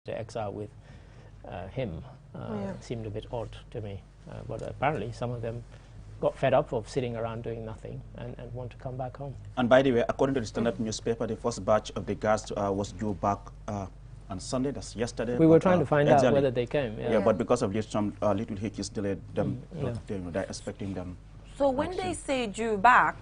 the exile with him. Seemed a bit odd to me. But apparently some of them got fed up of sitting around doing nothing and want to come back home. And by the way, according to the Standard newspaper, the first batch of the guards was due back on Sunday, that's yesterday. We were trying to find out whether they came. Yeah, but because of this, some little hitches delayed them. They're expecting them. So when they say due back,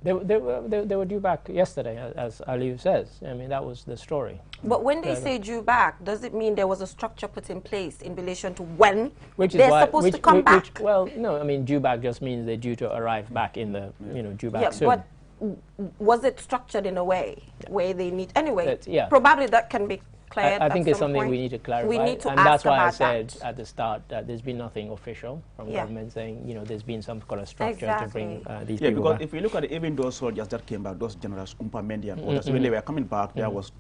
they were due back yesterday, as Aliu says. I mean, that was the story. But when they say due back, does it mean there was a structure put in place in relation to when they're supposed to come back? Well, no, I mean, due back just means they're due to arrive back in the, due back soon. But was it structured in a way where they need, anyway, probably that can be cleared. I think it's something we need to clarify. We need to and ask that's why I about said that. at the start that there's been nothing official from government saying, there's been some kind of structure to bring these people because back. if you look at it, even those soldiers that came back, those generals, Umpamendi and others, when they were coming back, there was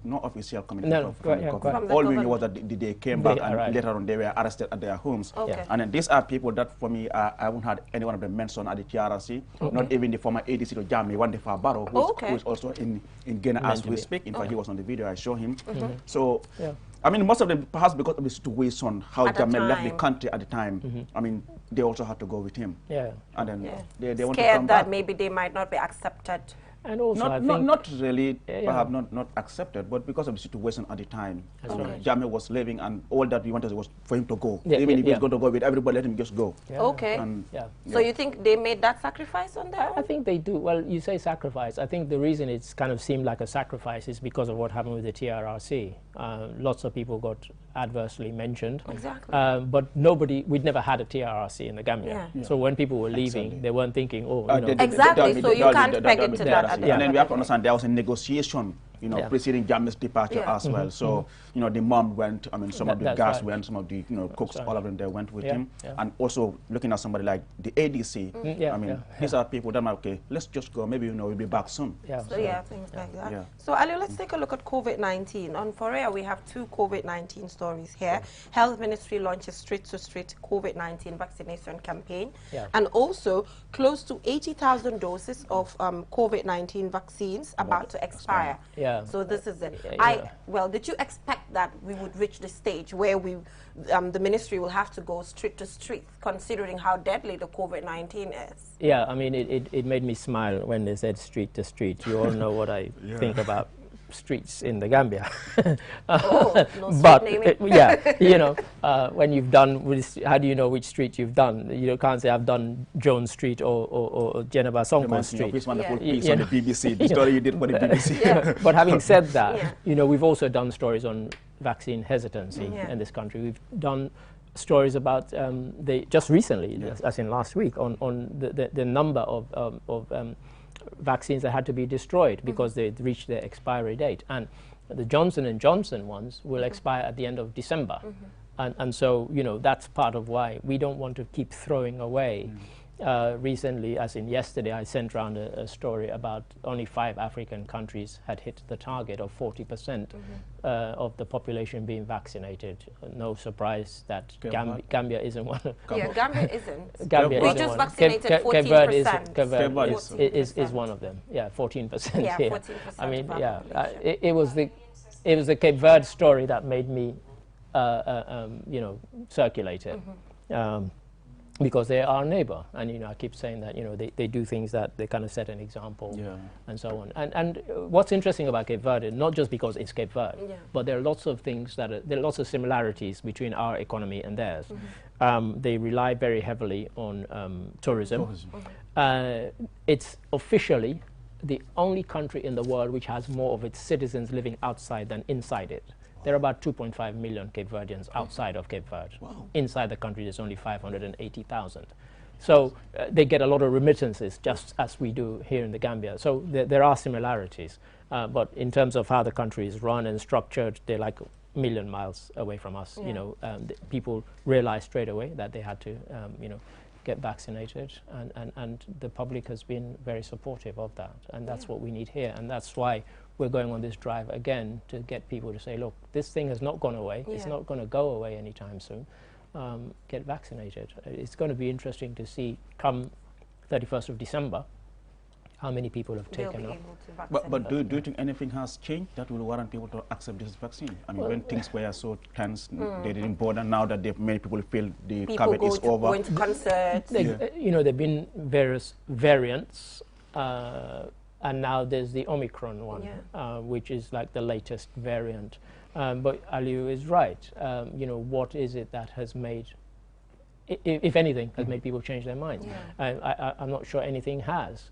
no official communication from the government. All we knew was that they came back and later on they were arrested at their homes. And then these are people that, for me, I haven't had any one of them mentioned at the TRRC, not even the former ADC to Germany, Wande Fabaro, who is also in Ghana as we speak. In fact, he was on the video, I showed him. So, I mean, most of them, perhaps because of the situation, how Jammeh left the country at the time, I mean, they also had to go with him. And then they want to come back. That maybe they might not be accepted. And also, not really, perhaps not accepted, but because of the situation at the time. Jammeh was leaving, and all that we wanted was for him to go. Even if he's going to go with everybody, let him just go. So you think they made that sacrifice on their own? I think they do. Well, you say sacrifice. I think the reason it's kind of seemed like a sacrifice is because of what happened with the TRRC. Lots of people got adversely mentioned. But we'd never had a TRRC in the Gambia. So when people were leaving, they weren't thinking, so you can't peg it to that. And then we have to understand there was a negotiation, preceding Jammeh's departure as well. So, the mom went, I mean, some of the guys went, some of the, cooks, all of them, they went with him. And also looking at somebody like the ADC, I mean, these are people that might, okay, let's just go, maybe, we'll be back soon. Things like that. So, Ali, let's take a look at COVID-19. On Forea, we have two COVID-19 stories here. Health Ministry launches street-to-street COVID-19 vaccination campaign. And also, close to 80,000 doses of COVID-19 vaccines about to expire. So this is it. Well, did you expect that we would reach the stage where the ministry will have to go street to street, considering how deadly the COVID-19 is? Yeah, I mean, it made me smile when they said street to street. You all know what I think about streets in the Gambia. But when you've done, how do you know which street you've done? You can't say I've done Jones Street or Geneva Sonko Street. This wonderful piece on the BBC, the story you did for the BBC. But having said that, we've also done stories on vaccine hesitancy in this country. We've done stories about just recently, as in last week, on the number of vaccines that had to be destroyed because they'd reached their expiry date. And the Johnson & Johnson ones will expire at the end of December. And so, that's part of why we don't want to keep throwing away. Recently, as in yesterday, I sent around a story about only 5 African countries had hit the target of 40% of the population being vaccinated. No surprise that Gambia isn't one. Gambia isn't. Gambia we isn't just one. vaccinated 14%. Cape Verde is one of them. 14%. Yeah, 14%. I mean, it was the Cape Verde story that made me, circulate it. Because they are our neighbor, and I keep saying that they do things that they kind of set an example, and so on. And what's interesting about Cape Verde, not just because it's Cape Verde, but there are lots of things there are lots of similarities between our economy and theirs. They rely very heavily on tourism. It's officially the only country in the world which has more of its citizens living outside than inside it. There are about 2.5 million Cape Verdeans outside of Cape Verde. Inside the country, there's only 580,000. So they get a lot of remittances, just as we do here in the Gambia. So there are similarities. But in terms of how the country is run and structured, they're like a million miles away from us. People realized straight away that they had to, get vaccinated, and the public has been very supportive of that. And that's what we need here. And that's why we're going on this drive again to get people to say, look, this thing has not gone away. It's not going to go away anytime soon. Get vaccinated. It's going to be interesting to see come 31st of December how many people have taken up. But do you think anything has changed that will warrant people to accept this vaccine? I mean, when things were so tense, they didn't bother. Now that many people feel the COVID is over. Going to concerts. You know, there have been various variants, and now there's the Omicron one, which is like the latest variant. But Aliu is right. You know, what is it that has made, if anything, has made people change their minds? I'm not sure anything has,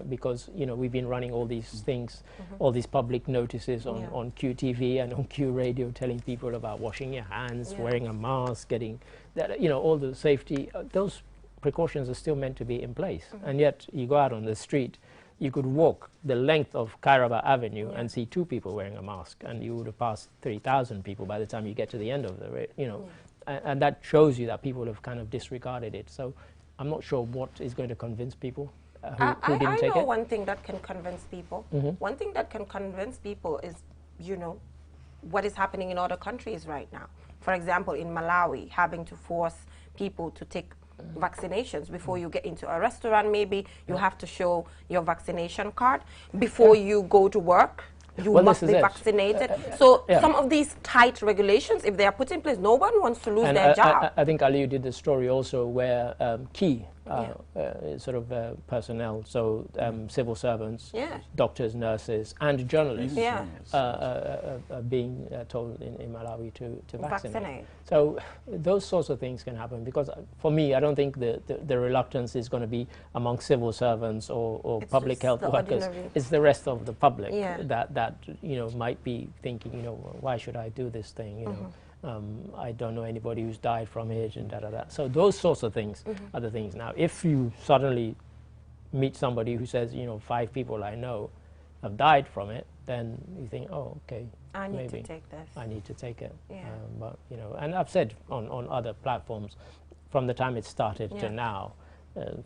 because, you know, we've been running all these things, all these public notices on QTV and on Q radio, telling people about washing your hands, wearing a mask, getting that, you know, all the safety. Those precautions are still meant to be in place, and yet you go out on the street, you could walk the length of Kairaba Avenue and see 2 people wearing a mask, and you would have passed 3,000 people by the time you get to the end of the, you know. And that shows you that people have kind of disregarded it. So I'm not sure what is going to convince people who didn't take it. I know one thing that can convince people. One thing that can convince people is, you know, what is happening in other countries right now. For example, in Malawi, having to force people to take vaccinations before you get into a restaurant. Maybe you have to show your vaccination card before you go to work. You must be vaccinated. So some of these tight regulations, if they are put in place, no one wants to lose their job. I think Aliu did the story also where key sort of personnel, so civil servants, doctors, nurses, and journalists are being told in Malawi to vaccinate. So those sorts of things can happen, because for me, I don't think the reluctance is going to be among civil servants or public health workers. It's the rest of the public that you know, might be thinking, you know, why should I do this thing, you know. I don't know anybody who's died from it, and da-da-da. So those sorts of things are the things. Now, if you suddenly meet somebody who says, you know, 5 people I know have died from it, then you think, oh, okay, I need to take this. I need to take it. But, you know, and I've said on other platforms, from the time it started to now,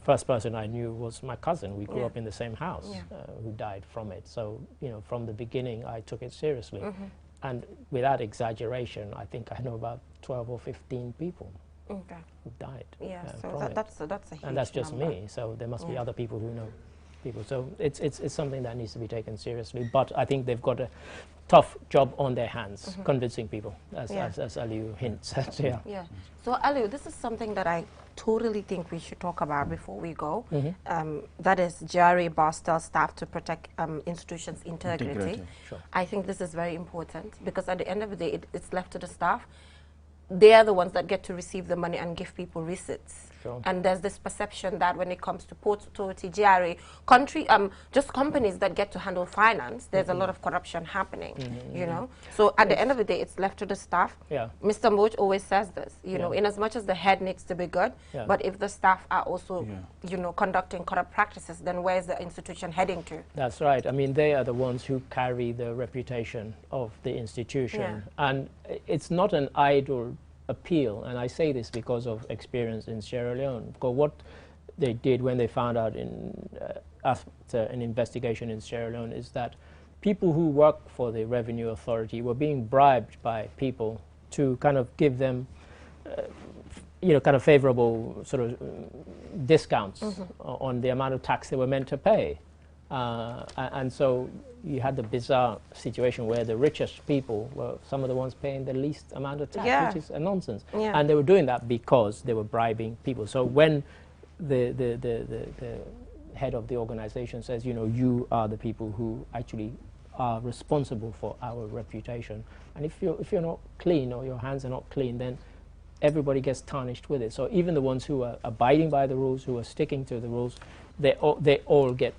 first person I knew was my cousin. We grew up in the same house, who died from it. So, you know, from the beginning, I took it seriously. And without exaggeration, I think I know about 12 or 15 people who died. So that's a huge and that's just number. me. So there must be other people who know people. So it's something that needs to be taken seriously. But I think they've got a tough job on their hands, convincing people, as Aliu hints at. So Aliu, this is something that I totally think we should talk about before we go. That is GRA Bostel staff to protect institutions' integrity. I think this is very important, because at the end of the day, it's left to the staff. They are the ones that get to receive the money and give people receipts. And there's this perception that when it comes to Port Authority, GRA, just companies that get to handle finance, there's a lot of corruption happening, you know. So at the end of the day, it's left to the staff. Mr. Moj always says this, you know, in as much as the head needs to be good, but if the staff are also, you know, conducting corrupt practices, then where's the institution heading to? That's right. I mean, they are the ones who carry the reputation of the institution. And it's not an idle appeal, and I say this because of experience in Sierra Leone. Because what they did when they found out after an investigation in Sierra Leone is that people who work for the Revenue Authority were being bribed by people to kind of give them you know, kind of favorable sort of discounts on the amount of tax they were meant to pay. And so you had the bizarre situation where the richest people were some of the ones paying the least amount of tax, which is a nonsense. And they were doing that because they were bribing people. So when the head of the organization says, you know, you are the people who actually are responsible for our reputation, and if you're not clean, or your hands are not clean, then everybody gets tarnished with it. So even the ones who are abiding by the rules, who are sticking to the rules, they all get,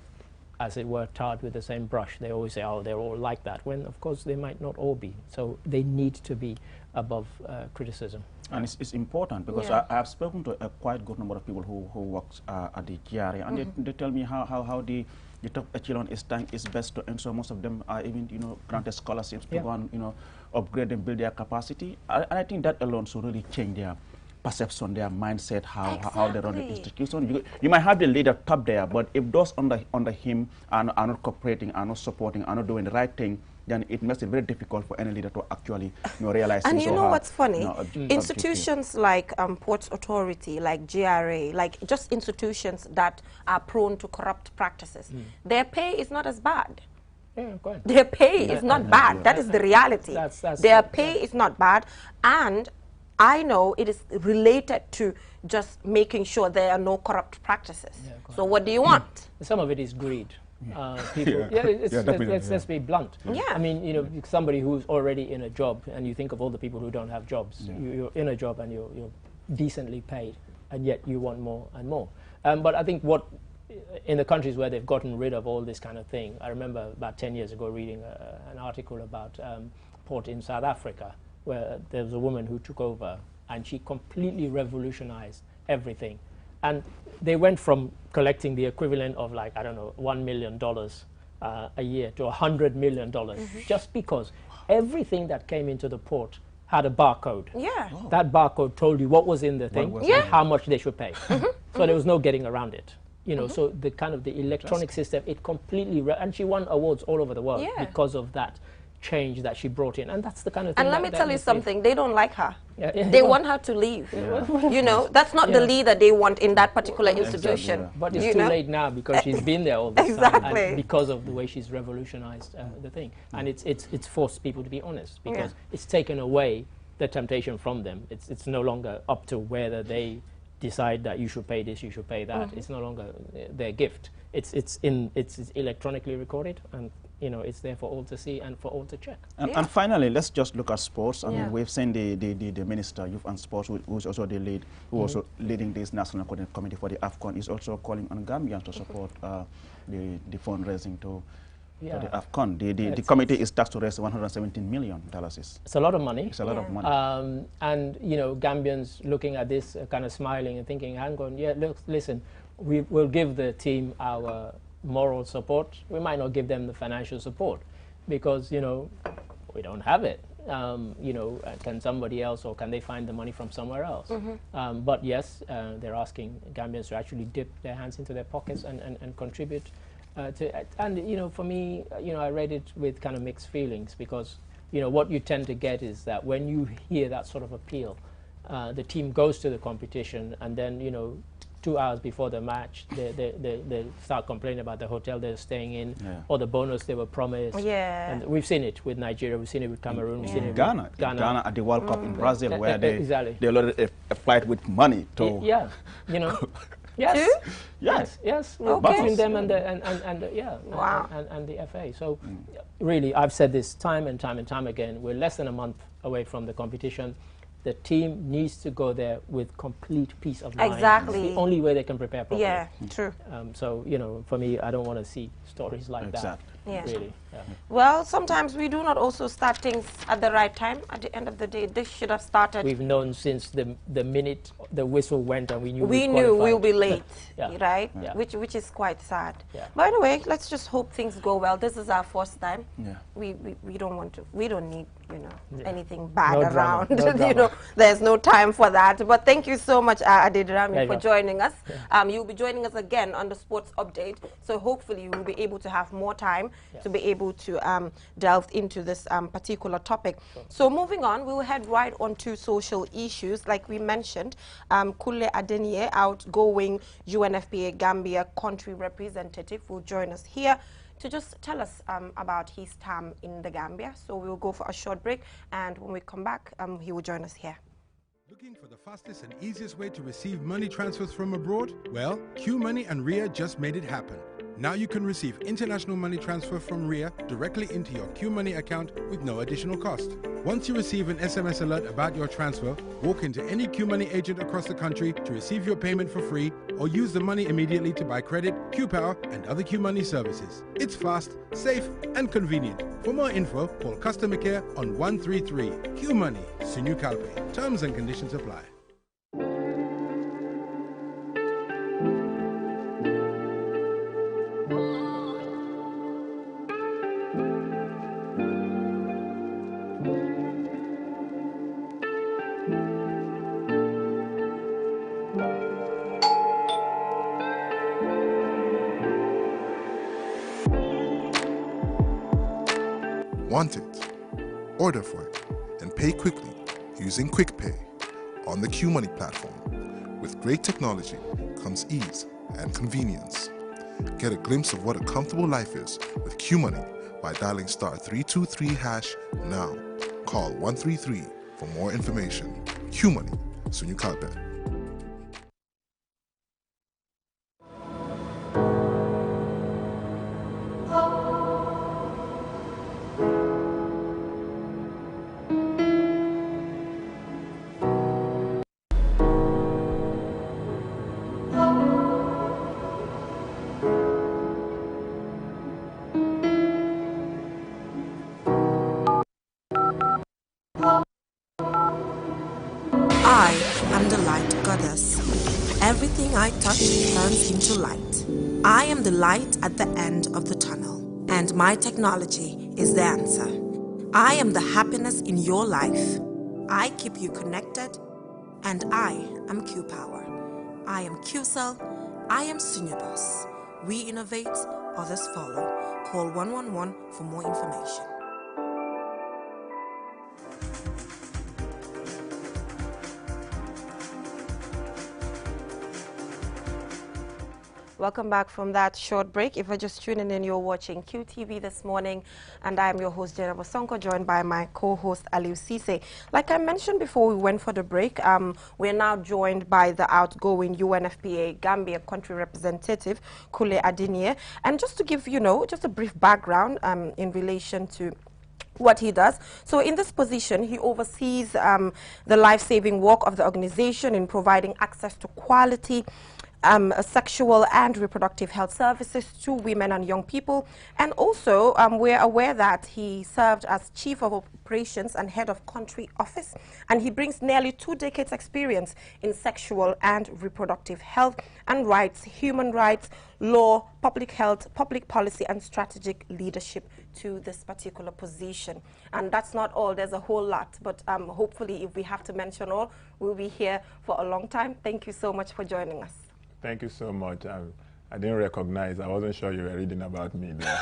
as it were, tarred with the same brush. They always say, oh, they're all like that, when of course they might not all be. So they need to be above criticism. And it's important, because I have spoken to a quite good number of people who works at the GRA, and they tell me how the top echelon is best to ensure. Most of them are even, you know, granted scholarships to go and, you know, upgrade and build their capacity. And I think that alone should really change their perception, their mindset, how they run the institution. You might have the leader top there, but if those under him are not cooperating, are not supporting, are not doing the right thing, then it makes it very difficult for any leader to actually realize. And you know what's funny? Institutions like Ports Authority, like GRA, like just institutions that are prone to corrupt practices, their pay is not as bad. Yeah, their pay is not bad. That is the reality. Their pay is not bad, and I know it is related to just making sure there are no corrupt practices. So what do you want? Some of it is greed. People, let's be blunt. I mean, you know, somebody who's already in a job, and you think of all the people who don't have jobs. You're in a job and you're decently paid, and yet you want more and more. But I think what in the countries where they've gotten rid of all this kind of thing, I remember about 10 years ago reading an article about port in South Africa, where there was a woman who took over, and she completely revolutionized everything. And they went from collecting the equivalent of, like, I don't know, $1 million a year to $100 million, just because everything that came into the port had a barcode. That barcode told you what was in the thing and how much they should pay. So there was no getting around it. You know, so the kind of the electronic system, it completely, and she won awards all over the world because of that change that she brought in. And that's the kind of thing. And let me tell you something, they don't like her. They want her to leave. You know, that's not the leader they want in that particular institution. But it's too late now, because she's been there all this time, and because of the way she's revolutionized the thing. And it's forced people to be honest, because it's taken away the temptation from them. It's no longer up to whether they decide that you should pay this, you should pay that. It's no longer their gift. It's electronically recorded, and you know, it's there for all to see and for all to check. And finally, let's just look at sports. I mean, we've seen the Minister of Youth and Sports, who's also the lead, who also leading this National Coordinating Committee for the AFCON, is also calling on Gambians to support the fundraising for the AFCON. The committee is tasked to raise $117 million. It's a lot of money. It's a lot of money. And you know, Gambians looking at this, kind of smiling and thinking, hang on, look, listen, we will give the team our moral support. We might not give them the financial support, because you know, we don't have it. You know, can somebody else, or can they find the money from somewhere else? But yes, they're asking Gambians to actually dip their hands into their pockets and contribute to. And you know, for me, you know, I read it with kind of mixed feelings, because you know, what you tend to get is that when you hear that sort of appeal, the team goes to the competition, and then you know, 2 hours before the match, they start complaining about the hotel they're staying in, or the bonus they were promised. And we've seen it with Nigeria, we've seen it with Cameroon, we've seen it with Ghana at the World Cup in Brazil, where they loaded a flight with money to. You know. Yes. Between them and the and the FA. So really, I've said this time and time again. We're less than a month away from the competition. The team needs to go there with complete peace of mind. Exactly. It's the only way they can prepare properly. Yeah, true. So, you know, for me, I don't want to see stories like that. Really. Well, sometimes we do not also start things at the right time. At the end of the day, this should have started. We've known since the minute the whistle went, and we knew we'll be late, right? Which is quite sad. But anyway, let's just hope things go well. This is our first time. We don't need, you know, anything bad around. You know, there's no time for that. But thank you so much, Adedrami, for joining us. You'll be joining us again on the sports update. So hopefully you will be able to have more time to be able to delve into this particular topic. So moving on, we'll head right on to social issues. Like we mentioned, Kule Adeniye, outgoing UNFPA Gambia country representative, will join us here to just tell us about his time in the Gambia. So we'll go for a short break, and when we come back, he will join us here. Looking for the fastest and easiest way to receive money transfers from abroad? Well, QMoney and RIA just made it happen. Now you can receive international money transfer from RIA directly into your QMoney account with no additional cost. Once you receive an SMS alert about your transfer, walk into any QMoney agent across the country to receive your payment for free, or use the money immediately to buy credit, QPower, and other QMoney services. It's fast, safe, and convenient. For more info, call customer care on 133. QMoney, Sinu Calpe. Terms and conditions apply. want it, order for it, and pay quickly using Quick Pay on the QMoney platform. With great technology comes ease and convenience. Get a glimpse of what a comfortable life is with QMoney by dialing *323# now. Call 133 for more information. QMoney, Sunyu Kalpe. I am the light goddess. Everything I touch turns into light. I am the light at the end of the tunnel, and my technology is the answer. I am the happiness in your life. I keep you connected, and I am Q Power. I am QCell. I am Sunyabos. We innovate, others follow. Call 111 for more information. Welcome back from that short break. If you're just tuning in, you're watching QTV this morning, and I am your host, Jenna Bosonko, joined by my co-host, Aliou Cisse. Like I mentioned before we went for the break, we're now joined by the outgoing UNFPA Gambia country representative, Kule Adinie. And just to give, just a brief background in relation to what he does. So in this position, he oversees the life-saving work of the organization in providing access to quality sexual and reproductive health services to women and young people. And also, we're aware that he served as Chief of Operations and Head of Country Office, and he brings nearly 2 decades experience in sexual and reproductive health and rights, human rights, law, public health, public policy, and strategic leadership to this particular position. And that's not all, there's a whole lot, but hopefully if we have to mention all, we'll be here for a long time. Thank you so much for joining us. Thank you so much. I didn't recognize. I wasn't sure you were reading about me there.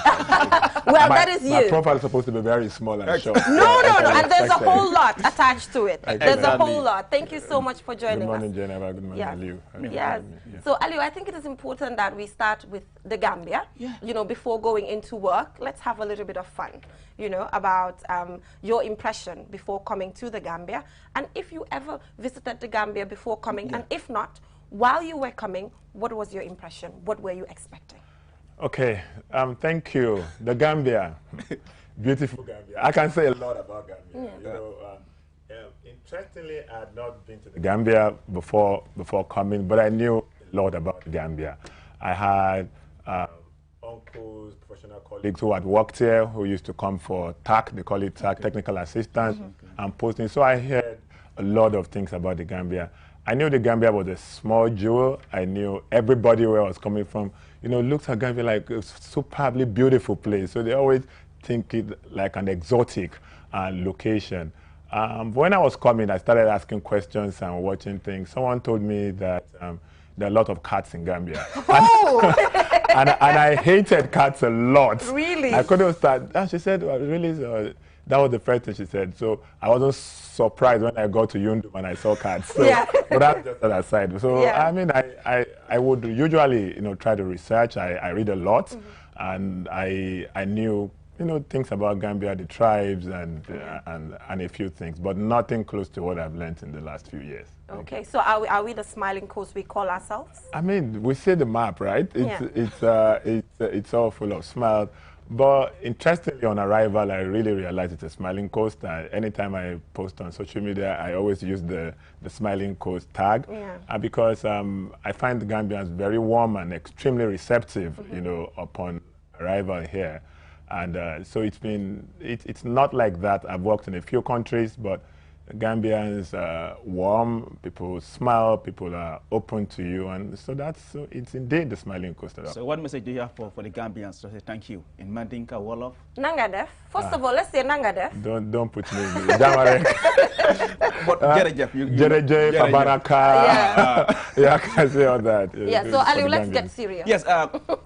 Well, that is you. My profile is supposed to be very small and short. No, and there's a whole lot attached to it. There's a whole lot. Thank you so much for joining us. Good morning, Jennifer. Good morning, Aliou. Yes. So, Aliou, I think it is important that we start with the Gambia. Before going into work, let's have a little bit of fun, about your impression before coming to the Gambia. And if you ever visited the Gambia before coming, and if not, while you were coming, what was your impression? What were you expecting? Okay, thank you. The Gambia, beautiful Gambia. I can say a lot about Gambia. Interestingly, I had not been to the Gambia before coming, but I knew a lot about the Gambia. I had uncles, professional colleagues who had worked here, who used to come for TAC, they call it TAC, technical assistance, and posting. So I heard a lot of things about the Gambia. I knew the Gambia was a small jewel. I knew everybody where I was coming from, looks at Gambia like a superbly beautiful place. So they always think it like an exotic location. When I was coming, I started asking questions and watching things. Someone told me that there are a lot of cats in Gambia. Oh! and I hated cats a lot. Really? I couldn't start. And she said, well, really? That was the first thing she said. So I wasn't surprised when I got to Yundum and I saw cats. So, but that's just an aside. So I mean, I would usually try to research. I read a lot, and I knew things about Gambia, the tribes, and a few things, but nothing close to what I've learned in the last few years. Okay, so are we the smiling coast we call ourselves? I mean, we see the map, right? It's all full of smiles. But interestingly, on arrival, I really realized it's a smiling coast. Anytime I post on social media, I always use the smiling coast tag, because I find the Gambians very warm and extremely receptive, upon arrival here. And so it's not like that. I've worked in a few countries, but Gambians are warm, people smile, people are open to you, and so it's indeed the Smiling Coast. So what message do you have for the Gambians to say thank you in Mandinka, Wolof? Nangadef. First of all, let's say Nangadef. Don't put me in Jamarek. But Jerejef, Abaraka. Yeah, I can say all that. Yeah, so Ali, let's get serious. Yes,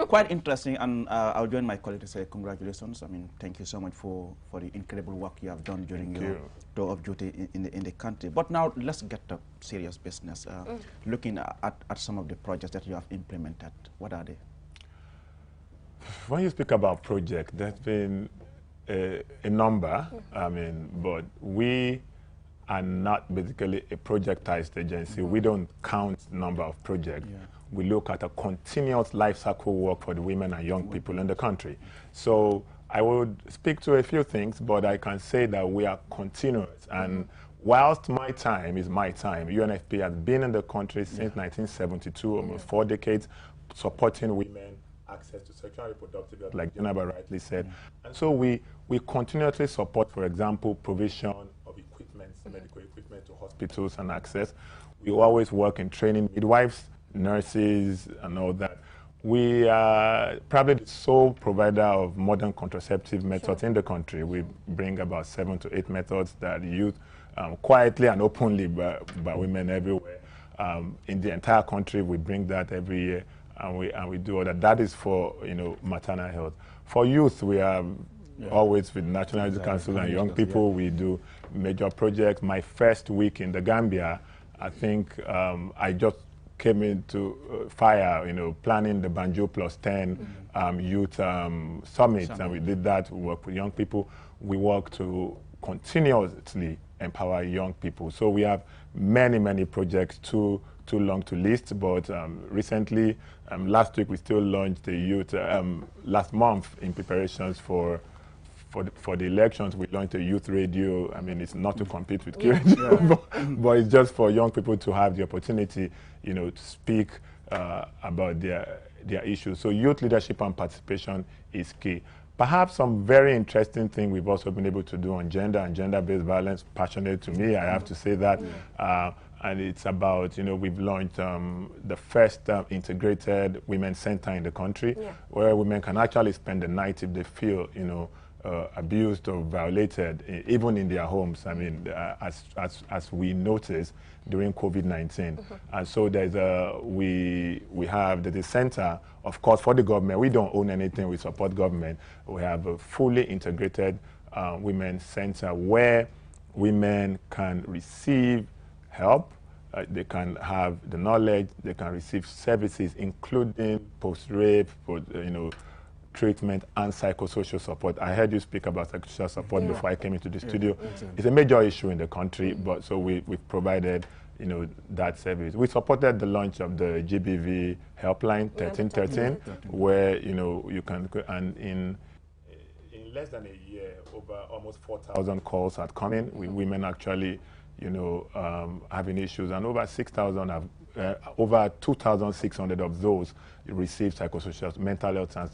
quite interesting, and I'll join my colleague to say congratulations. I mean, thank you so much for the incredible work you have done during your tour of duty in the country. But now let's get to serious business. Looking at some of the projects that you have implemented, what are they? When you speak about projects, there's been a number. I mean, but we are not basically a projectized agency. We don't count number of projects. We look at a continuous life cycle work for the women and young people in the country. So I would speak to a few things, but I can say that we are continuous. And whilst my time is my time, UNFPA has been in the country since 1972, almost 4 decades, supporting women, access to sexual and reproductive health, like Jenaba rightly said. And so we continuously support, for example, provision of equipment, medical equipment to hospitals and access. We always work in training midwives, nurses, and all that. We are probably the sole provider of modern contraceptive methods in the country. We bring about 7 to 8 methods that are used quietly and openly by women everywhere. In the entire country, we bring that every year, and we do all that. That is for maternal health. For youth, we are always with National Youth Council and young people. We do major projects. My first week in the Gambia, I think I just came into fire, planning the Banjo Plus 10 youth summit, and we did that. We work with young people. We work to continuously empower young people. So we have many, many projects, too long to list, but recently, last week, we still launched the youth, last month in preparations for the elections, we launched a youth radio. I mean, it's not to compete with radio, but it's just for young people to have the opportunity, to speak about their issues. So youth leadership and participation is key. Perhaps some very interesting thing we've also been able to do on gender and gender-based violence, passionate to me, I have to say that. And it's about, we've launched the first integrated women's center in the country, where women can actually spend the night if they feel, abused or violated, even in their homes. I mean, as we noticed during COVID-19. And so there's we have the center, of course, for the government. We don't own anything, we support government. We have a fully integrated women's center where women can receive help, they can have the knowledge, they can receive services, including post-rape, treatment and psychosocial support. I heard you speak about psychosocial support before I came into the studio. It's a major issue in the country, but so we've provided, that service. We supported the launch of the GBV helpline 1313, where you can, and in less than a year, over almost 4,000 calls had come in with women actually, having issues, and over 6,000 have. Over 2,600 of those receive psychosocial, mental health and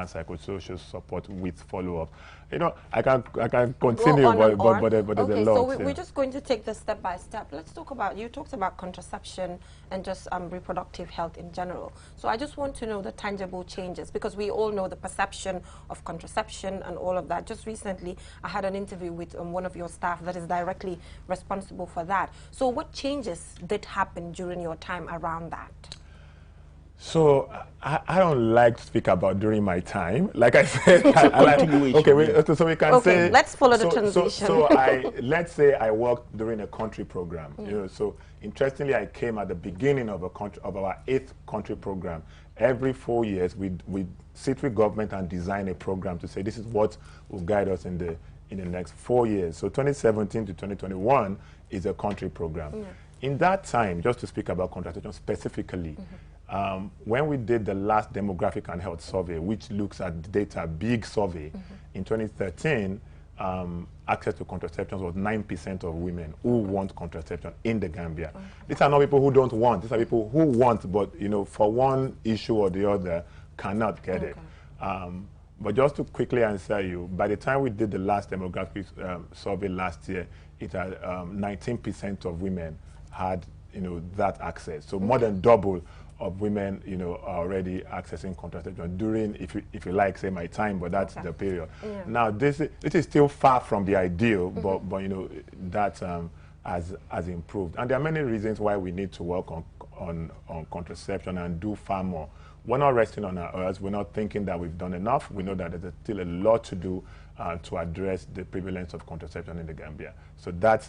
psychosocial support with follow-up. I can continue, but there's a lot. So we're just going to take this step by step. Let's talk about, you talked about contraception and just reproductive health in general. So I just want to know the tangible changes, because we all know the perception of contraception and all of that. Just recently, I had an interview with one of your staff that is directly responsible for that. So what changes did happen during your time around that? So I don't like to speak about during my time. Like I said, so we can say. Let's follow the transition. So let's say I worked during a country program. So interestingly, I came at the beginning of our 8th country program. Every 4 years, we sit with government and design a program to say this is what will guide us in the next 4 years. So 2017 to 2021 is a country program. In that time, just to speak about contraception specifically, when we did the last demographic and health survey, which looks at the data, big survey, in 2013, access to contraception was 9% of women who want contraception in the Gambia. These are not people who don't want, these are people who want, but for one issue or the other, cannot get it. But just to quickly answer you, by the time we did the last demographic survey last year, it had 19% of women had, that access. So more than double of women, are already accessing contraception during, if you like, say my time, but that's the period. Yeah. Now, this is still far from the ideal, but that has improved. And there are many reasons why we need to work on contraception and do far more. We're not resting on our oars. We're not thinking that we've done enough. We know that there's still a lot to do to address the prevalence of contraception in the Gambia. So that's,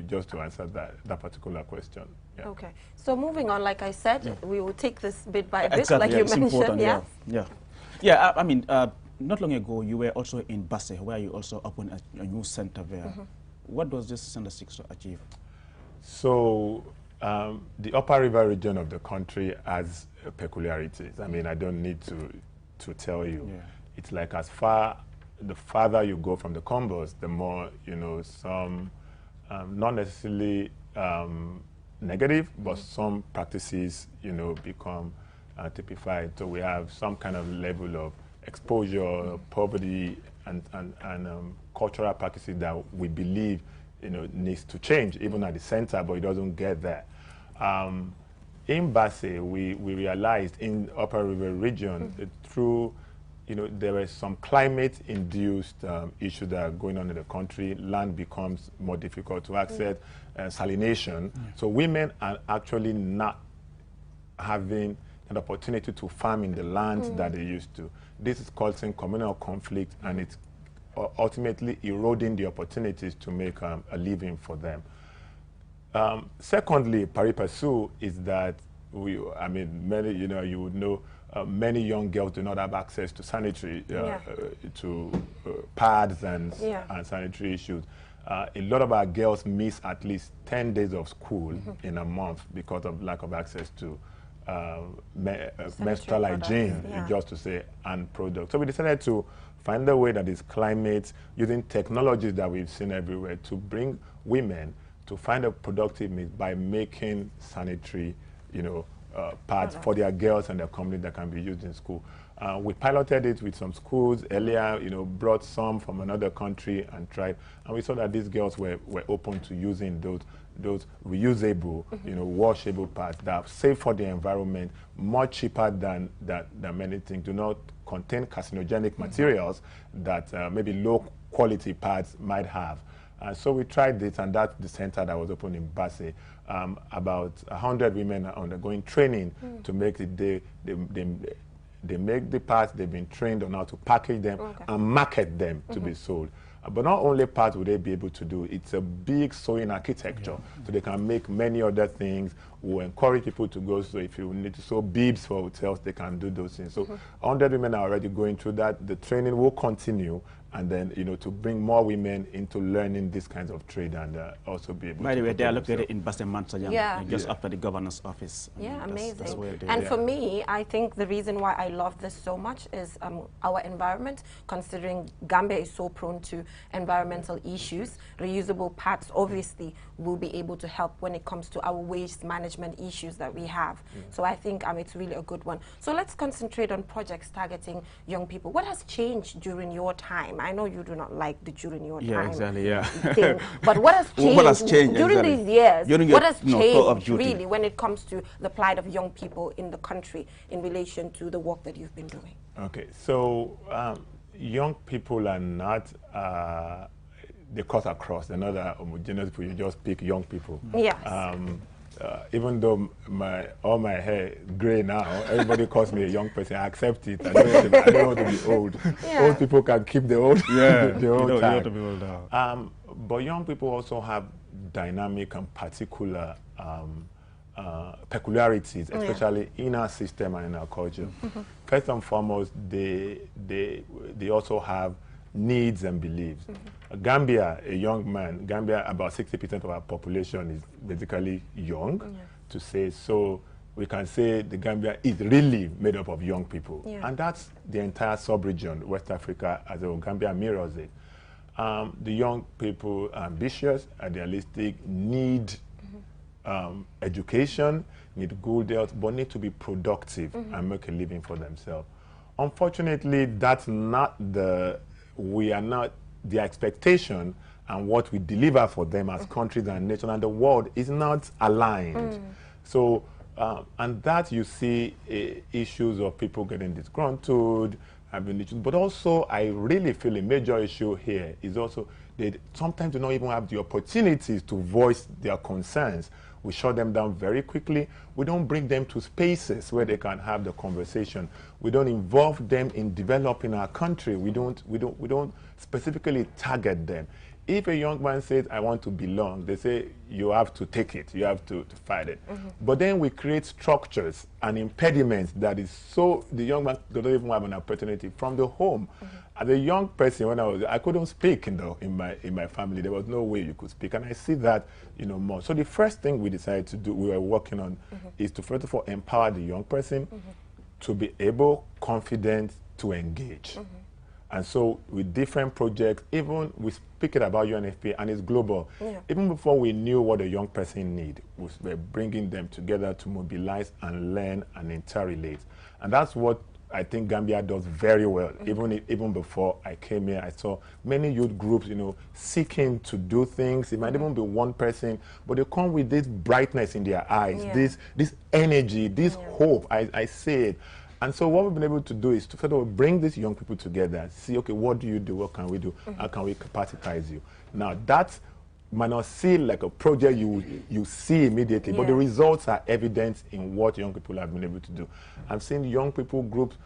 just to answer that particular question. Yeah. Okay. So moving on, like I said, we will take this bit by bit, exactly, like you mentioned. Important, yeah. Yeah, I mean, not long ago, you were also in Basse, where you also opened a new center there. What does this center seek to achieve? So, the Upper River region of the country has peculiarities. I mean, I don't need to tell you. Yeah. It's like the farther you go from the Combos, the more, some, not necessarily negative, but some practices, become typified. So we have some kind of level of exposure, poverty, and cultural practices that we believe, needs to change, even at the center, but it doesn't get there. In Basse, we realized in Upper River region, through, there were some climate-induced issues that are going on in the country. Land becomes more difficult to access, salination. So women are actually not having an opportunity to farm in the land that they used to. This is causing communal conflict, and it's ultimately eroding the opportunities to make a living for them. Secondly, pari passu is that many, you would know, many young girls do not have access to sanitary, to pads and sanitary issues. A lot of our girls miss at least 10 days of school in a month because of lack of access to menstrual hygiene, just to say, and products. So we decided to find a way that is climate, using technologies that we've seen everywhere, to bring women to find a productive mix by making sanitary, pads for their girls and their community that can be used in school. We piloted it with some schools earlier, brought some from another country and tried, and we saw that these girls were open to using those reusable, washable pads that are safe for the environment, much cheaper than many things, do not contain carcinogenic materials that maybe low quality pads might have. So we tried this, and that's the center that was opened in Basse. About 100 women are undergoing training to make it. They make the parts. They've been trained on how to package them and market them to be sold. But not only parts will they be able to do, it's a big sewing architecture. So they can make many other things. We'll encourage people to go. So if you need to sew bibs for hotels, they can do those things. So 100 women are already going through that. The training will continue. And then, to bring more women into learning these kinds of trade and also be able to... By the way, they are located in Basse Mansajan, just after the governor's office. Yeah, amazing. And for me, I think the reason why I love this so much is our environment, considering Gambia is so prone to environmental issues. Reusable pads obviously will be able to help when it comes to our waste management issues that we have. So I think it's really a good one. So let's concentrate on projects targeting young people. What has changed during your time? I know you do not like the during your time thing, but what has changed, during these years? What has changed really when it comes to the plight of young people in the country in relation to the work that you've been doing? Okay, so young people are not, they cut across. They're not homogeneous people. You just pick young people. Yes. Even though all my hair gray now, everybody calls me a young person. I accept it. I don't want to be old. Old people can keep the old, the old time. To be old now. But young people also have dynamic and particular peculiarities, especially in our system and in our culture. First and foremost, they also have needs and beliefs. Gambia, a young man, Gambia, about 60% of our population is basically young, to say. So we can say the Gambia is really made up of young people. And that's the entire sub-region, West Africa, as a whole. Gambia mirrors it. The young people are ambitious, idealistic, need education, need good health, but need to be productive and make a living for themselves. Unfortunately, that's not we are not the expectation, and what we deliver for them as countries and nations and the world is not aligned. So, and that you see issues of people getting disgruntled, having issues, but also I really feel a major issue here is also they sometimes do not even have the opportunities to voice their concerns. We shut them down very quickly. We don't bring them to spaces where they can have the conversation. We don't involve them in developing our country. We don't specifically target them. If a young man says, I want to belong, they say, you have to take it, you have to fight it. But then we create structures and impediments that is so, the young man doesn't even have an opportunity from the home. As a young person, when I couldn't speak in my family. There was no way you could speak. And I see that, more. So the first thing we decided to do, we were working on, is to first of all empower the young person to be able, confident, to engage. And so with different projects, even we speak about UNFPA and it's global. Even before we knew what a young person needs, we were bringing them together to mobilize and learn and interrelate. And that's what I think Gambia does very well. Even before I came here, I saw many youth groups, seeking to do things. It might even be one person, but they come with this brightness in their eyes, this energy, this hope. I see it. And so what we've been able to do is to sort of bring these young people together, see, okay, what do you do, what can we do, how can we capacitize you? Now, that might not seem like a project you see immediately, but the results are evident in what young people have been able to do. I've seen young people groups,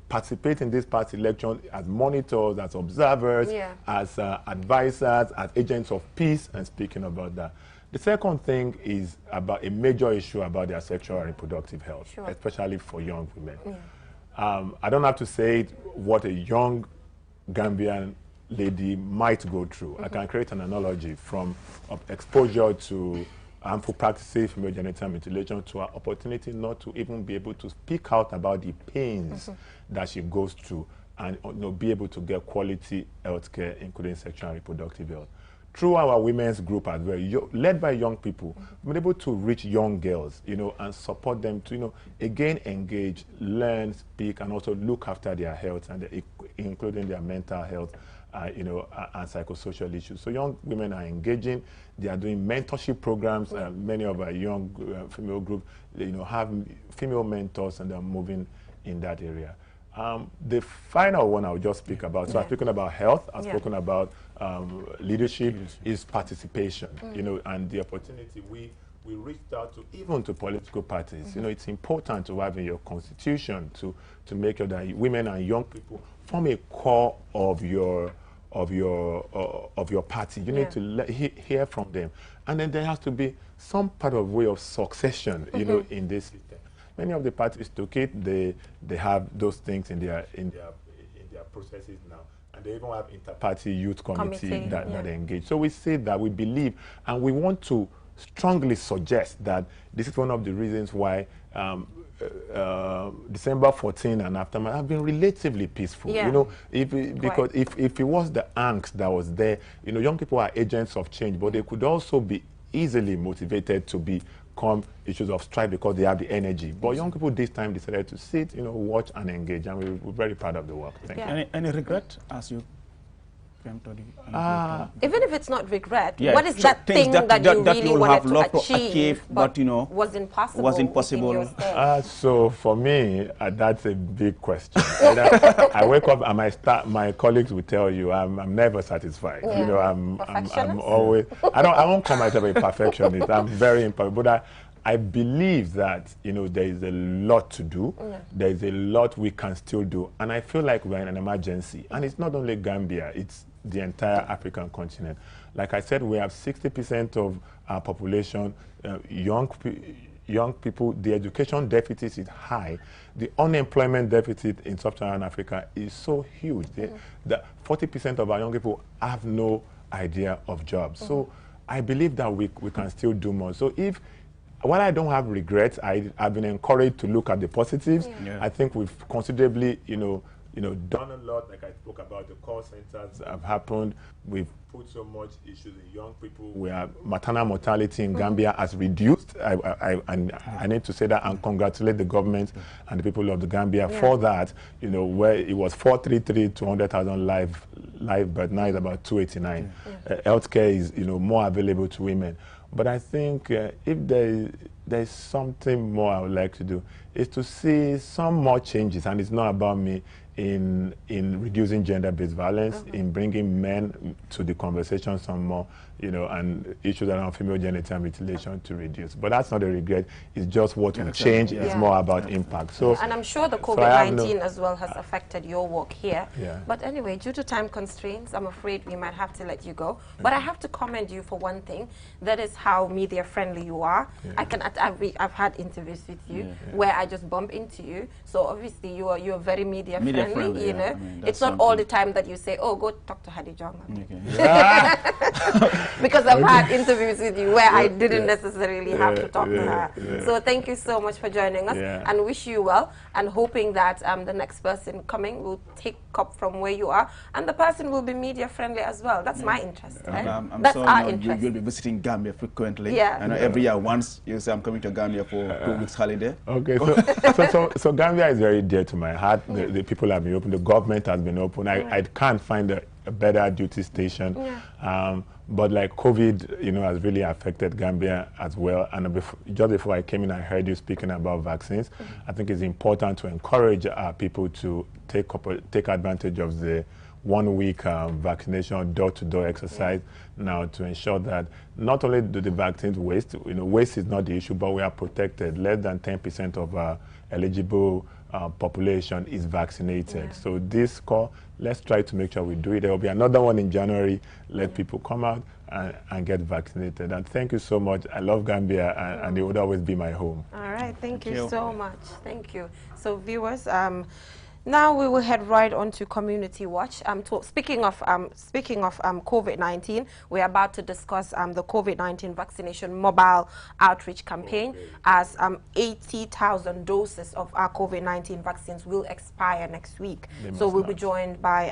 participate in this past election as monitors, as observers, as advisors, as agents of peace, and speaking about that. The second thing is about a major issue about their sexual and reproductive health, especially for young women. I don't have to say what a young Gambian lady might go through. I can create an analogy from exposure to harmful practices, female genital mutilation, to her opportunity not to even be able to speak out about the pains that she goes through and be able to get quality health care, including sexual and reproductive health. Through our women's group as well, led by young people, we've been able to reach young girls, and support them to, again, engage, learn, speak, and also look after their health, and including their mental health, and psychosocial issues. So young women are engaging. They are doing mentorship programs. Many of our young female groups, have female mentors, and they're moving in that area. The final one I'll just speak about, so I've spoken about health, I've spoken about leadership, is participation, and the opportunity we reached out to, even to political parties. It's important to have in your constitution to make sure that women and young people form a core of your party. You need to hear from them, and then there has to be some part of way of succession, in this system. Many of the parties took it. They have those things in their processes now, and they even have inter-party youth committee that engage. So we say that we believe, and we want to strongly suggest that this is one of the reasons why December 14 and aftermath have been relatively peaceful. Because if it was the angst that was there, young people are agents of change, but they could also be easily motivated to become issues of strife because they have the energy. But young people this time decided to sit, watch and engage, and we're very proud of the work. Thank you. Any regret as you came to the... even if it's not regret, what is that thing that you really wanted to achieve, but wasn't possible? So for me, that's a big question. I wake up and my colleagues will tell you I'm never satisfied. I'm always, I won't call myself a perfectionist. I'm very imperfect, but I believe that, there is a lot to do. There is a lot we can still do. And I feel like we're in an emergency. And it's not only Gambia, it's the entire African continent. Like I said, we have 60% of our population, young people. The education deficit is high. The unemployment deficit in sub-Saharan Africa is so huge. The 40% of our young people have no idea of jobs. So I believe that we can still do more. So while I don't have regrets, I've been encouraged to look at the positives. I think we've considerably, done a lot. Like I spoke about, the call centers have happened. We've put so much issues in young people. Where maternal mortality in Gambia has reduced. I need to say that and congratulate the government and the people of the Gambia for that. Where it was 433 to 100,000 live birth, now it's about 289. Healthcare is more available to women. But I think if there's something more I would like to do, is to see some more changes, and it's not about me, in reducing gender-based violence, in bringing men to the conversation some more, and issues around female genital mutilation to reduce. But that's not a regret. It's just what will change. It's more about impact. So, and I'm sure the COVID-19 as well has affected your work here. But anyway, due to time constraints, I'm afraid we might have to let you go. But I have to commend you for one thing. That is how media-friendly you are. I've had interviews with you where I just bump into you. So obviously you're very media-friendly. It's not all the time that you say, oh, go talk to Hadi Jonga. Because I've had interviews with you where I didn't necessarily have to talk to her. So thank you so much for joining us, and wish you well, and hoping that the next person coming will take up from where you are, and the person will be media friendly as well. That's my interest. That's our interest. You'll be visiting Gambia frequently. And every year once you say I'm coming to Gambia for 2 weeks holiday. Okay, so Gambia is very dear to my heart. The people have been open, the government has been open. I can't find a better duty station. But like COVID, has really affected Gambia as well. And just before I came in, I heard you speaking about vaccines. I think it's important to encourage people to take advantage of the 1 week vaccination door-to-door exercise now, to ensure that not only do the vaccines waste, waste is not the issue, but we are protected. Less than 10% of our eligible population is vaccinated. So this call, let's try to make sure we do it. There will be another one in January. Let people come out and get vaccinated. And thank you so much. I love Gambia, and it would always be my home. All right, thank you so much. Thank you. So viewers, now we will head right on to Community Watch. Speaking of COVID-19, we're about to discuss the COVID-19 vaccination mobile outreach campaign, as 80,000 doses of our COVID-19 vaccines will expire next week. So we'll be joined by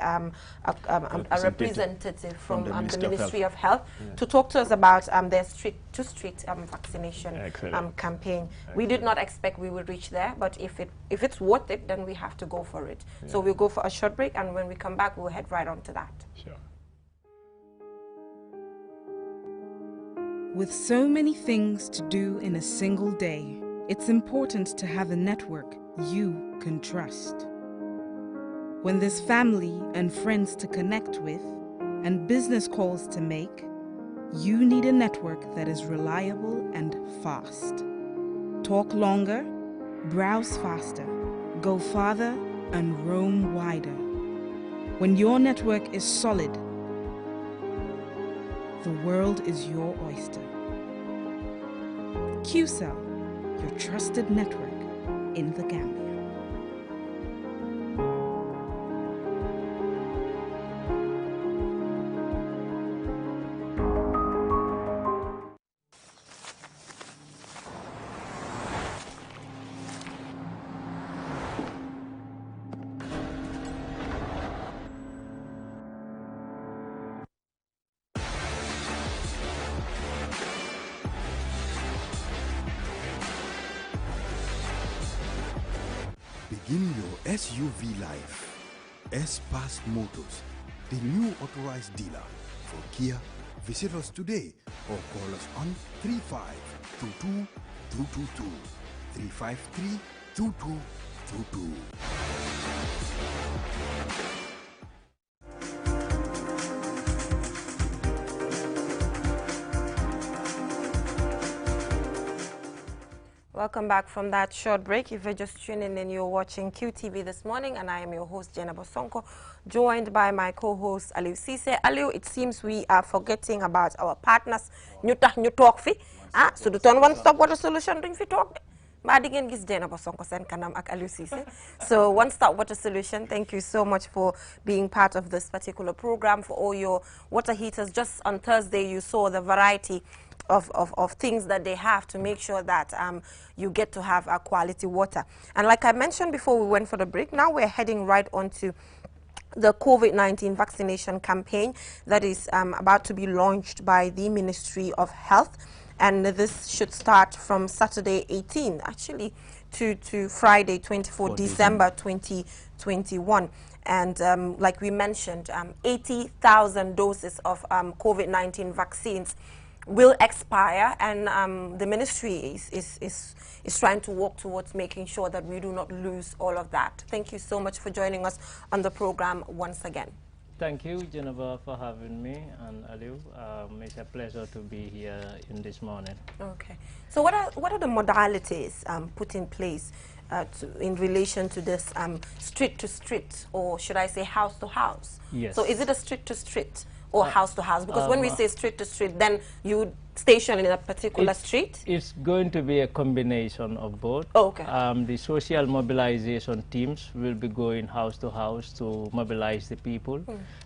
a representative from the Ministry of Health to talk to us about their street-to-street vaccination campaign. We did not expect we would reach there, but if it's worth it, then we have to go for it. So we'll go for a short break, and when we come back, we'll head right on to that. Sure. With so many things to do in a single day, it's important to have a network you can trust. When there's family and friends to connect with and business calls to make, you need a network that is reliable and fast. Talk longer, browse faster, go farther, and roam wider. When your network is solid, the world is your oyster. QCell, your trusted network in the Gambia. Begin your SUV life. S-Pass Motors, the new authorized dealer for Kia. Visit us today or call us on 3522-222, 353-2222. Welcome back from that short break. If you're just tuning in, you're watching QTV This Morning, and I am your host, Jenna Bosonko, joined by my co-host, Aliou Cisse. Aliou, it seems we are forgetting about our partners. Ñu tax ñu toog fi. So du ton one stop water solution duñ fi toog de. Ba di ngeen gis Jenna Bosonko sen kanam ak Aliou Cisse. So One Stop Water Solution, thank you so much for being part of this particular program, for all your water heaters. Just on Thursday, you saw the variety of things that they have to make sure that you get to have quality water. And like I mentioned before we went for the break, now we're heading right on to the COVID-19 vaccination campaign that is about to be launched by the Ministry of Health. And this should start from Saturday 18, actually, to Friday 24 December 2021. And like we mentioned, 80,000 doses of COVID-19 vaccines will expire, and the ministry is trying to work towards making sure that we do not lose all of that. Thank you so much for joining us on the program once again. Thank you, Geneva, for having me, and Aliu. It's a pleasure to be here in this morning. Okay. So what are the modalities put in place in relation to this street to street, or should I say house to house? Yes. So is it a street to street or house to house? Because when we say street to street, then you station in a particular street? It's going to be a combination of both. Oh, okay. The social mobilization teams will be going house to house to mobilize the people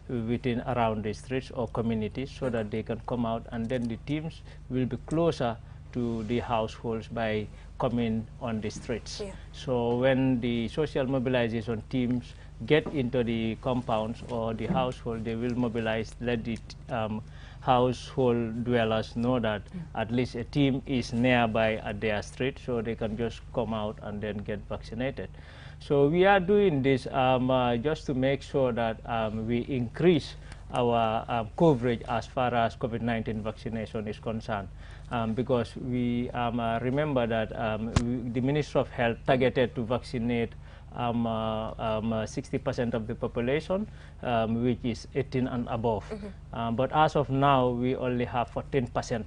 within around the streets or communities so that they can come out, and then the teams will be closer to the households by coming on the streets. Yeah. So when the social mobilization teams get into the compounds or the household, they will mobilize, let the household dwellers know that at least a team is nearby at their street, so they can just come out and then get vaccinated. So we are doing this just to make sure that we increase our coverage as far as COVID-19 vaccination is concerned. Because we remember that the Ministry of Health targeted to vaccinate 60% of the population, which is 18 and above. But as of now, we only have 14%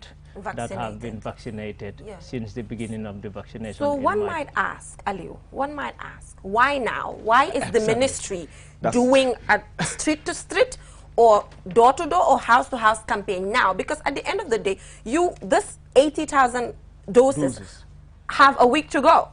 that have been vaccinated since the beginning of the vaccination. So one might ask, Aliu, why now? Why is the ministry doing a street to street or door to door or house to house campaign now? Because at the end of the day, this 80,000 doses have a week to go.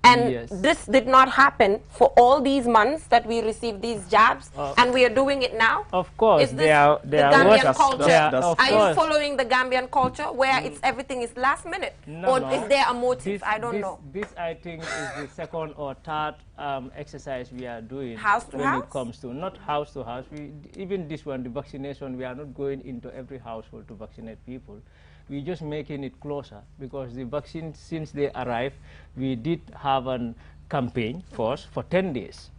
And this did not happen for all these months that we received these jabs, and we are doing it now. Of course, is this the Gambian culture? Are you following the Gambian culture where everything is last minute, or is there a motive? I don't know. This, I think, is the second or third exercise we are doing house to when house? It comes to not house to house. Even this one, the vaccination, we are not going into every household to vaccinate people. We're just making it closer, because the vaccine, since they arrived, we did have a campaign for 10 days.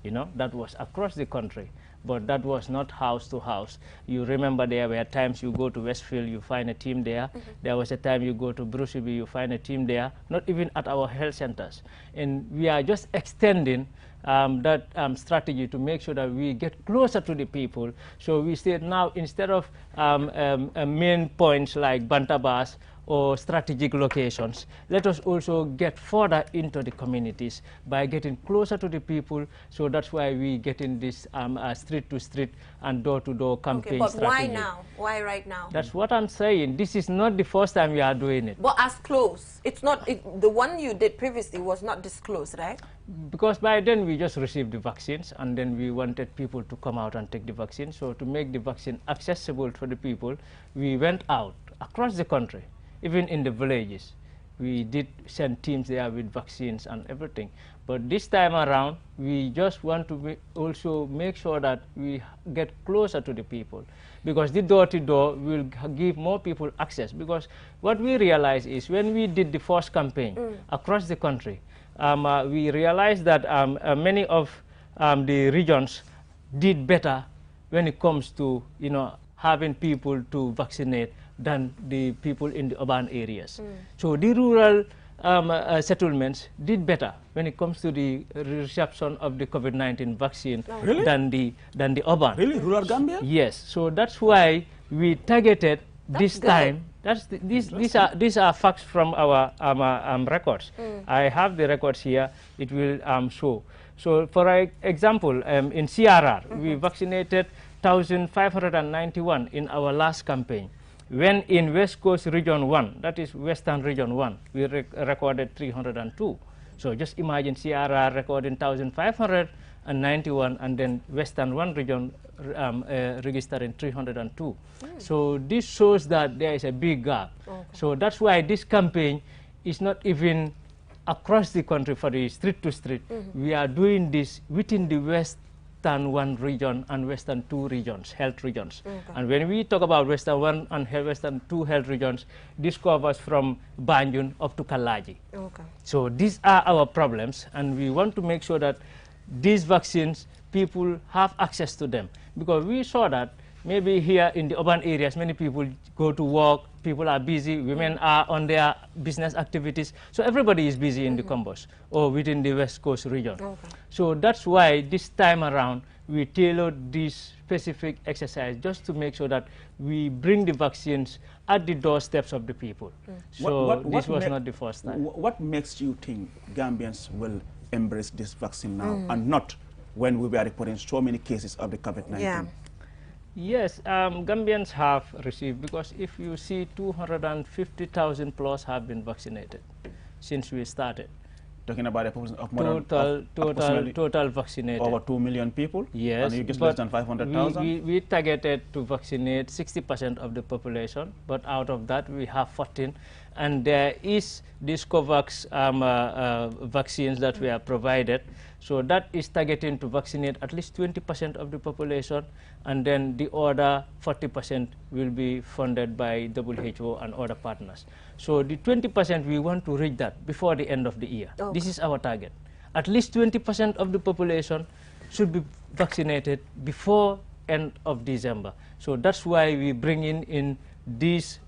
You know, that was across the country, but that was not house to house. You remember there were times you go to Westfield, you find a team there. There was a time you go to Bruceby, you find a team there, not even at our health centers. And we are just extending that strategy to make sure that we get closer to the people. So we said now, instead of main points like Bantabas or strategic locations, let us also get further into the communities by getting closer to the people. So that's why we get in this street to street and door to door campaign strategy. But why now? Why right now? That's what I'm saying. This is not the first time we are doing it. But as close, it's not, the one you did previously was not disclosed, right? Because by then we just received the vaccines, and then we wanted people to come out and take the vaccine. So to make the vaccine accessible for the people, we went out across the country, even in the villages. We did send teams there with vaccines and everything. But this time around, we just want to also make sure that we get closer to the people, because the door-to-door will give more people access. Because what we realized is, when we did the first campaign across the country, we realized that many of the regions did better when it comes to, you know, having people to vaccinate than the people in the urban areas. So the rural settlements did better when it comes to the reception of the COVID-19 vaccine than the urban. Really? Rural Gambia? Yes. So that's why we targeted this time. These are facts from our records. I have the records here. It will show. So for example, in CRR, we vaccinated 1,591 in our last campaign. When in West Coast Region 1, that is Western Region 1, we recorded 302. So just imagine CRR recording 1,500 and 91, and then Western one region registering 302. So this shows that there is a big gap. So that's why this campaign is not even across the country for the street to street. We are doing this within the Western one region and Western two regions, health regions. And when we talk about Western one and Western two health regions, this covers from Banjul up to Kalaji. So these are our problems, and we want to make sure that these vaccines, people have access to them. Because we saw that maybe here in the urban areas, many people go to work, people are busy, women are on their business activities. So everybody is busy in the Combos or within the West Coast region. So that's why this time around, we tailored this specific exercise just to make sure that we bring the vaccines at the doorsteps of the people. So this was not the first time. What makes you think Gambians will embrace this vaccine now and not when we were reporting so many cases of the COVID-19? Yes, Gambians have received, because if you see 250,000 plus have been vaccinated since we started. Talking about a population of more total vaccinated. Over 2 million people? Yes. And you get less than 500,000? We targeted to vaccinate 60% of the population, but out of that we have 14. And there is this COVAX vaccines that we have provided. So that is targeting to vaccinate at least 20% of the population, and then the other 40% will be funded by WHO and other partners. So the 20%, we want to reach that before the end of the year. This is our target. At least 20% of the population should be vaccinated before end of December. So that's why we bring in this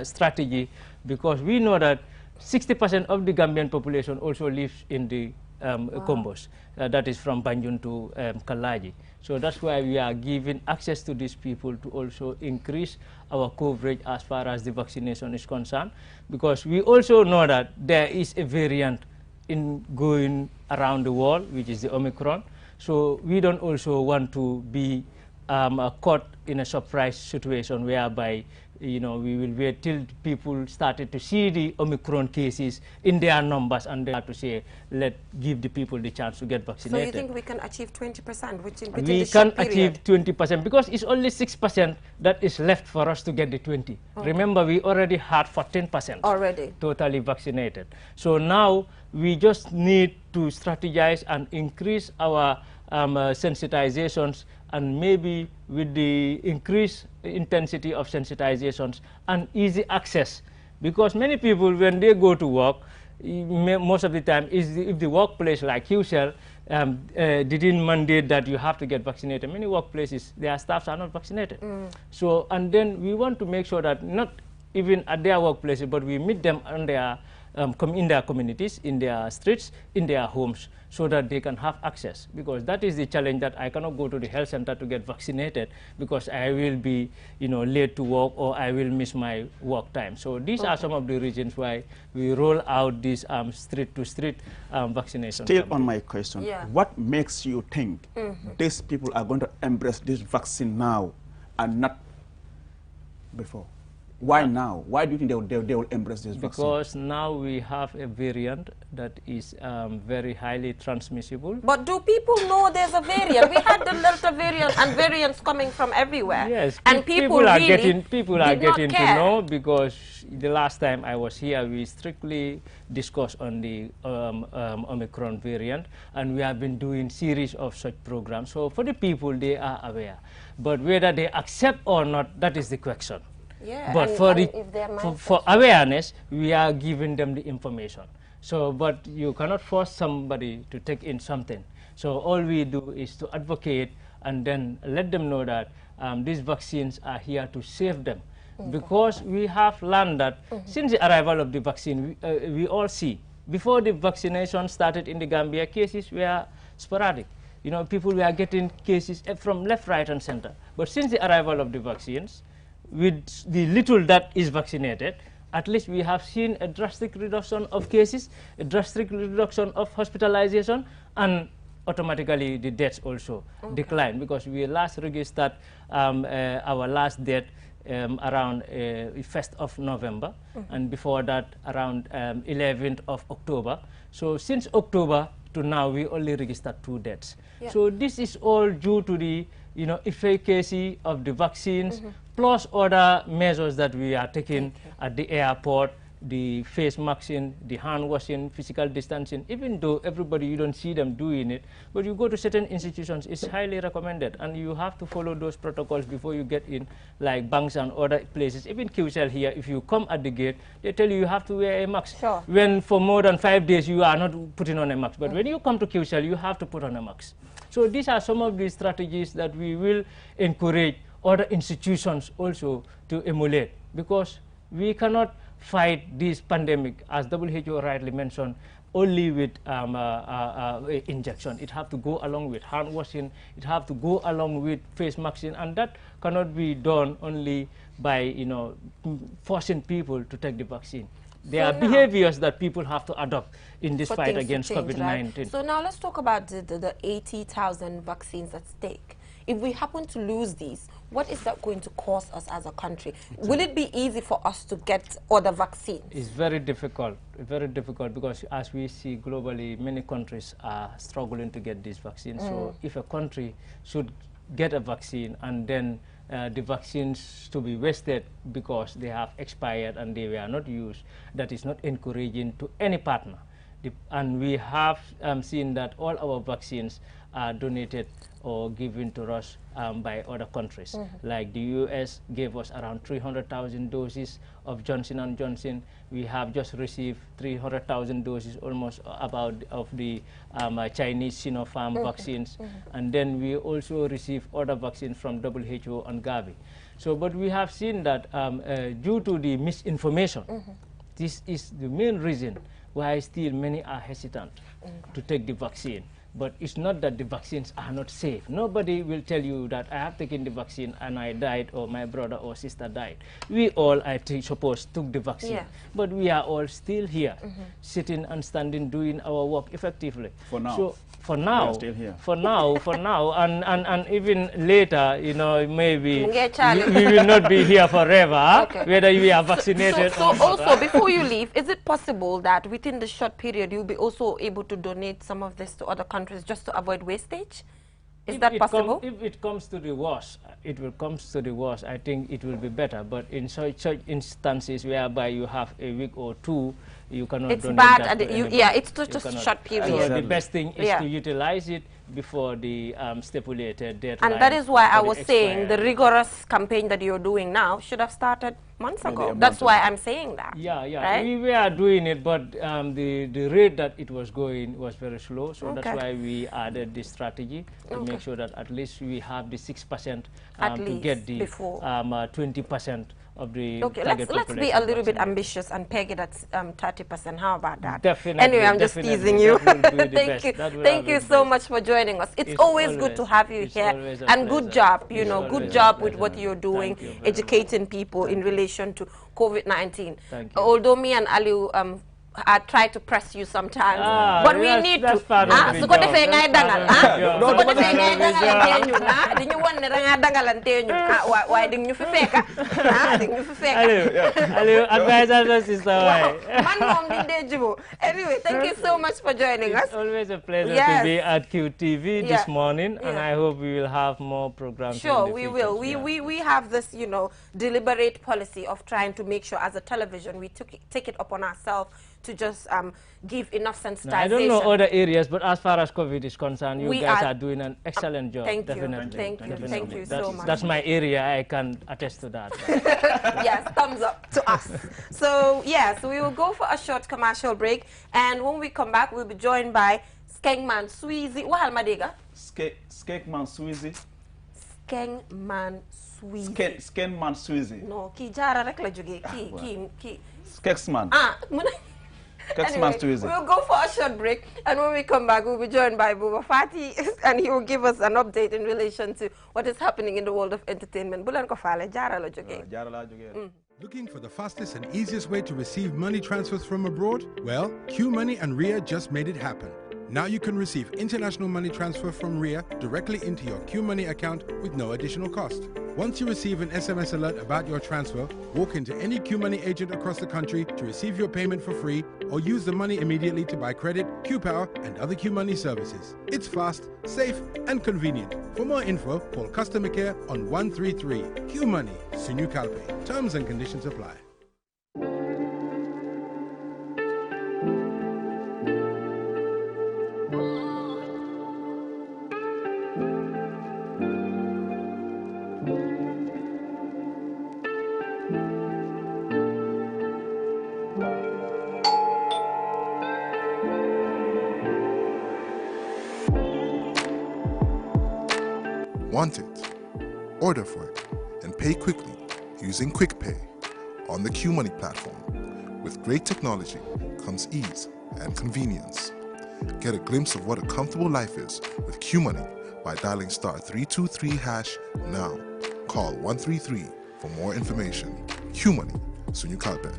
strategy, because we know that 60% of the Gambian population also lives in the Combos, that is from Banjul to Kalaji. So that's why we are giving access to these people to also increase our coverage as far as the vaccination is concerned, because we also know that there is a variant in going around the world, which is the Omicron. So we don't also want to be caught in a surprise situation whereby we will wait till people started to see the Omicron cases in their numbers, and they have to say, give the people the chance to get vaccinated. So you think we can achieve 20% within we can achieve 20%, because it's only 6% that is left for us to get the 20. Remember, we already had 14% already totally vaccinated. So now we just need to strategize and increase our sensitizations, and maybe with the increased intensity of sensitizations and easy access, because many people, when they go to work, most of the time, if the workplace like QCell didn't mandate that you have to get vaccinated, many workplaces, their staffs are not vaccinated. So, and then we want to make sure that not even at their workplaces, but we meet them on their in their communities, in their streets, in their homes, so that they can have access. Because that is the challenge, that I cannot go to the health center to get vaccinated because I will be, late to work, or I will miss my work time. So these are some of the reasons why we roll out this street-to-street vaccination. Still on my question, what makes you think these people are going to embrace this vaccine now and not before? Why now? Why do you think they will embrace this vaccine? Because now we have a variant that is very highly transmissible. But do people know there's a variant? We had the Delta variant and variants coming from everywhere. Yes, and people are getting to know, because the last time I was here, we strictly discussed on the Omicron variant, and we have been doing series of such programs. So for the people, they are aware. But whether they accept or not, that is the question. Yeah, but for awareness, we are giving them the information. So, but you cannot force somebody to take in something. So all we do is to advocate and then let them know that these vaccines are here to save them. Because we have learned that since the arrival of the vaccine, we all see, before the vaccination started in the Gambia, cases were sporadic. People were getting cases from left, right, and center. But since the arrival of the vaccines, with the little that is vaccinated, at least we have seen a drastic reduction of cases, a drastic reduction of hospitalization, and automatically the deaths also decline, because we last registered our last death around 1st of November, and before that around 11th of October. So since October to now we only registered 2 deaths. So this is all due to the efficacy of the vaccines, plus other measures that we are taking at the airport, the face masking, the hand washing, physical distancing. Even though everybody, you don't see them doing it, but you go to certain institutions, it's highly recommended, and you have to follow those protocols before you get in, like banks and other places. Even QCell here, if you come at the gate, they tell you have to wear a mask. When for more than 5 days you are not putting on a mask, but when you come to QCell, you have to put on a mask. So these are some of the strategies that we will encourage other institutions also to emulate, because we cannot fight this pandemic, as WHO rightly mentioned, only with injection. It have to go along with hand washing, it have to go along with face masking, and that cannot be done only by forcing people to take the vaccine. There are behaviors that people have to adopt in this fight against COVID-19. Right? So now let's talk about the 80,000 vaccines at stake. If we happen to lose these, what is that going to cost us as a country? Will it be easy for us to get other vaccines? It's very difficult, because as we see globally, many countries are struggling to get these vaccines. So if a country should get a vaccine and then the vaccines to be wasted because they have expired and they were not used, that is not encouraging to any partner. And we have seen that all our vaccines are donated or given to us by other countries. Like the US gave us around 300,000 doses of Johnson & Johnson. We have just received 300,000 doses almost about of the Chinese Sinopharm vaccines. And then we also receive other vaccines from WHO and Gavi. So, but we have seen that due to the misinformation, this is the main reason why still many are hesitant to take the vaccine. But it's not that the vaccines are not safe. Nobody will tell you that I have taken the vaccine and I died, or my brother or sister died. We all, I suppose, took the vaccine. But we are all still here, sitting and standing, doing our work effectively. For now. So, for now, we are still here. for now, and even later, maybe we will not be here forever, whether we are vaccinated or not. So also, before you leave, is it possible that within the short period, you'll be also able to donate some of this to other countries just to avoid wastage? Is that possible? If it comes to the worst, I think it will be better. But in such instances whereby you have a week or two, you cannot donate that to anybody. It's just a short period. So the best thing is to utilize it before the stipulated deadline. And that is why I was saying the rigorous campaign that you're doing now should have started months ago. That's why I'm saying that. Right? We were doing it, but the rate that it was going was very slow. So that's why we added this strategy to make sure that at least we have the 6% to get the 20% of the target population. Let's be a little bit ambitious and peg it at 30%. How about that? Definitely. Anyway, I'm just teasing you. Thank you so much for joining us. It's always good to have you here. And good job, good job with what you're doing, educating people in relation to COVID-19. Although me and Aliu I try to press you sometimes, but we need to. So go defé ngay dangal. So go defé ngay dangalanteñu na. Diñu won ne da nga dangalanteñu. Way ding ñu fi fekk. Ding ñu fi fekk. Aliou advisor the sister way. Man mom di dé jibo. Anyway, thank you so much for joining us. It's always a pleasure to be at QTV this morning, and I hope we will have more programs. Sure, we will. We have this, deliberate policy of trying to make sure as a television we take it upon ourselves to just give enough sensitization. I don't know other areas, but as far as COVID is concerned, you guys are doing an excellent job. Thank you so much. That's my area. I can attest to that. Yes, thumbs up to us. So we will go for a short commercial break, and when we come back, we'll be joined by Skengman Sweezy. What Almadega? Skengman Sweezy. Skengman Sweezy. Skengman Sweezy. No, ki jara rek la joge. Ki. Skexman. Anyway, we'll go for a short break, and when we come back, we'll be joined by Buba Fati, and he will give us an update in relation to what is happening in the world of entertainment. Looking for the fastest and easiest way to receive money transfers from abroad? Well, Q Money and RIA just made it happen. Now you can receive international money transfer from RIA directly into your Q Money account with no additional cost. Once you receive an SMS alert about your transfer, walk into any QMoney agent across the country to receive your payment for free or use the money immediately to buy credit, QPower, and other QMoney services. It's fast, safe, and convenient. For more info, call customer care on 133. QMoney, Sunyu Kalpe. Terms and conditions apply. Want it? Order for it and pay quickly using QuickPay on the QMoney platform. With great technology comes ease and convenience. Get a glimpse of what a comfortable life is with QMoney by dialing *323# now. Call 133 for more information. QMoney, Sunyu Kalpe.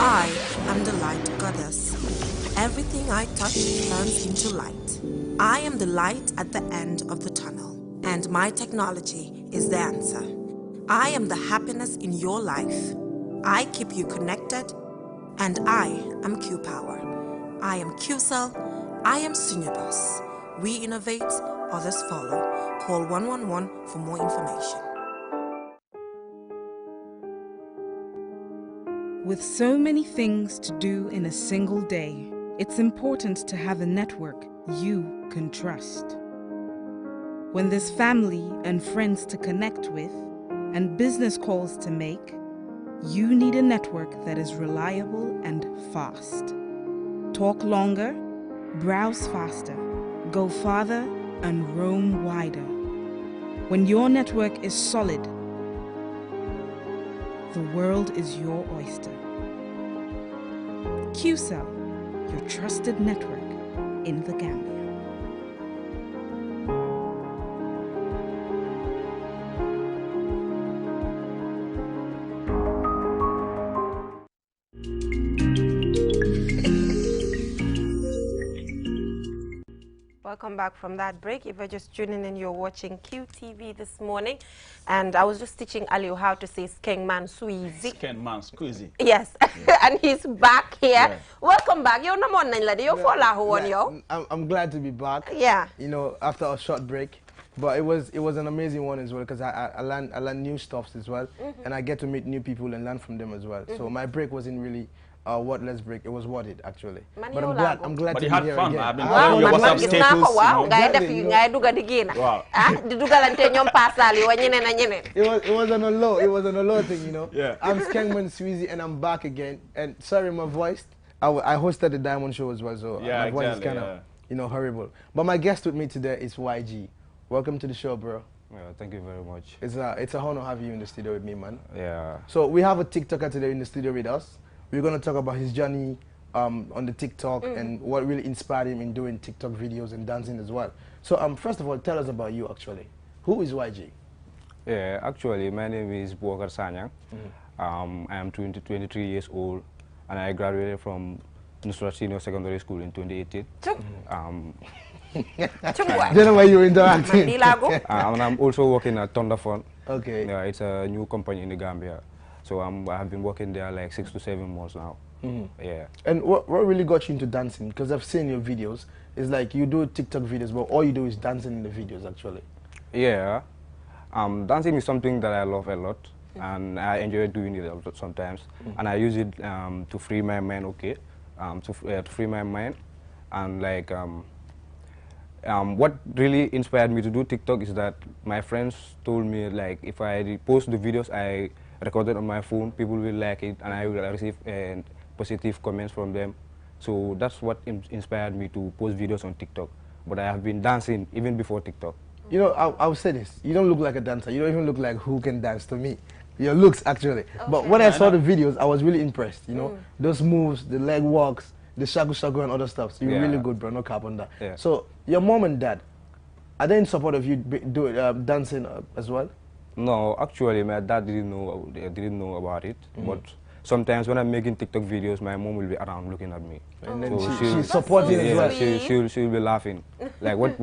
I am the light goddess. Everything I touch turns into light. I am the light at the end of the tunnel, and my technology is the answer. I am the happiness in your life. I keep you connected, and I am QPower. I am QCell. I am Sunyabus. We innovate, others follow. Call 111 for more information. With so many things to do in a single day, it's important to have a network you can trust. When there's family and friends to connect with and business calls to make, you need a network that is reliable and fast. Talk longer, browse faster, go farther, and roam wider. When your network is solid, the world is your oyster. QCell, your trusted network in the Gambia. Welcome back from that break. If you're just tuning in, you're watching QTV this morning. And I was just teaching Aliu how to say Skengman Squeezy. Skengman Squeezy. Yes. And he's back here. Yeah. Welcome back. You're not on you. I'm glad to be back. Yeah. You know, after a short break. But it was an amazing one as well, because I learned new stuffs as well. And I get to meet new people and learn from them as well. So my break wasn't really wordless break. It was worded actually. But I'm glad to be here again. I've been following your WhatsApp status. It was on a low. It was on a low thing, you know. Yeah. I'm Skengman Sweezy and I'm back again. And sorry, my voice. I hosted the Diamond Show as well, so my voice is kind of, you know, horrible. But my guest with me today is YG. Welcome to the show, bro. Yeah, thank you very much. It's a honor to have you in the studio with me, man. Yeah. So we have a TikToker today in the studio with us. We're going to talk about his journey on the TikTok and what really inspired him in doing TikTok videos and dancing as well. So first of all, tell us about you actually. Who is YG? Yeah, actually, my name is Bouakar Sanyang. I am 23 years old, and I graduated from Nusrat Senior Secondary School in 2018. I don't know why you're interacting. And I'm also working at Thunderfront. Okay. Yeah, it's a new company in the Gambia. So I have been working there like 6 to 7 months now. Yeah. And what really got you into dancing? Because I've seen your videos. It's like you do TikTok videos, but all you do is dancing in the videos actually. Yeah. Dancing is something that I love a lot. And I enjoy doing it sometimes. And I use it to free my mind, to free my mind. And like, what really inspired me to do TikTok is that my friends told me, like, if I post the videos I recorded on my phone, people will like it, and I will receive positive comments from them. So that's what inspired me to post videos on TikTok. But I have been dancing even before TikTok. You know, I'll say this. You don't look like a dancer. You don't even look like who can dance to me. Your looks, actually. Okay. But when I saw the videos, I was really impressed, you know. Those moves, the leg walks, the shaku and other stuff. So you're really good, bro. No cap on that. Yeah. So your mom and dad, are they in support of you dancing as well? No, actually, my dad didn't know about it. But sometimes when I'm making TikTok videos, my mom will be around looking at me. And then she's supporting as well. She'll be laughing. Like, what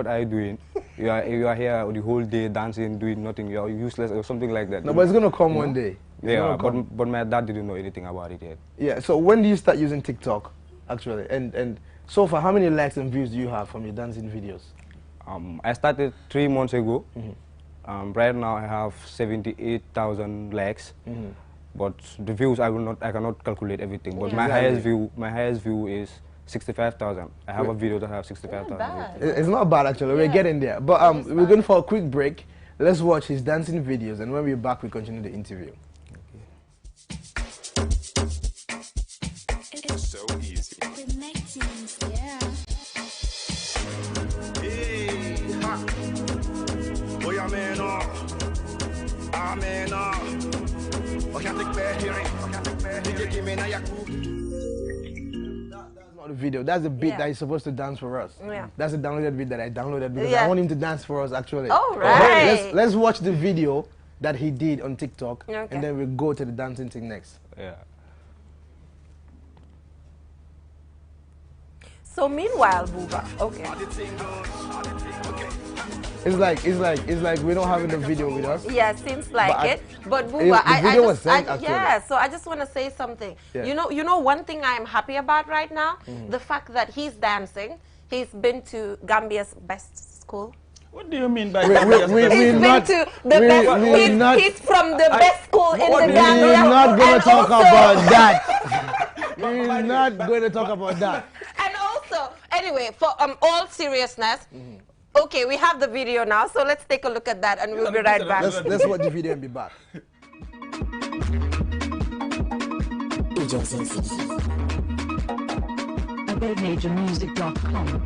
are you doing? You are here the whole day dancing, doing nothing. You are useless or something like that. No, but it's gonna come one day. Yeah, but my dad didn't know anything about it yet. Yeah. So when do you start using TikTok, actually? And so far, how many likes and views do you have from your dancing videos? I started 3 months ago. Right now I have 78,000 likes. But the views I cannot calculate everything. But my highest view is 65,000. I have a video that has 65,000 views. It's not bad actually. We're getting there. But we're going for a quick break. Let's watch his dancing videos, and when we're back, we continue the interview. It's so easy. Yeah. Hey, ha. Boy, amen. That's not the video. That's the beat that he's supposed to dance for us. That's the downloaded beat that I downloaded because I want him to dance for us actually. All right. Let's watch the video that he did on TikTok, and then we'll go to the dancing thing next. Yeah. So meanwhile, Buba, It's like we don't have the video with us. Yeah, seems like it. But Buba, so I just want to say something. Yeah. You know one thing I am happy about right now? The fact that he's dancing. He's been to Gambia's best school. What do you mean by he's from the best school in the Gambia. We're not going to talk about that. We're not going to talk about that. And also, anyway, for all seriousness, okay, we have the video now, so let's take a look at that and we'll be right back. Let's watch the video and be back. AbedMajorMusic.com.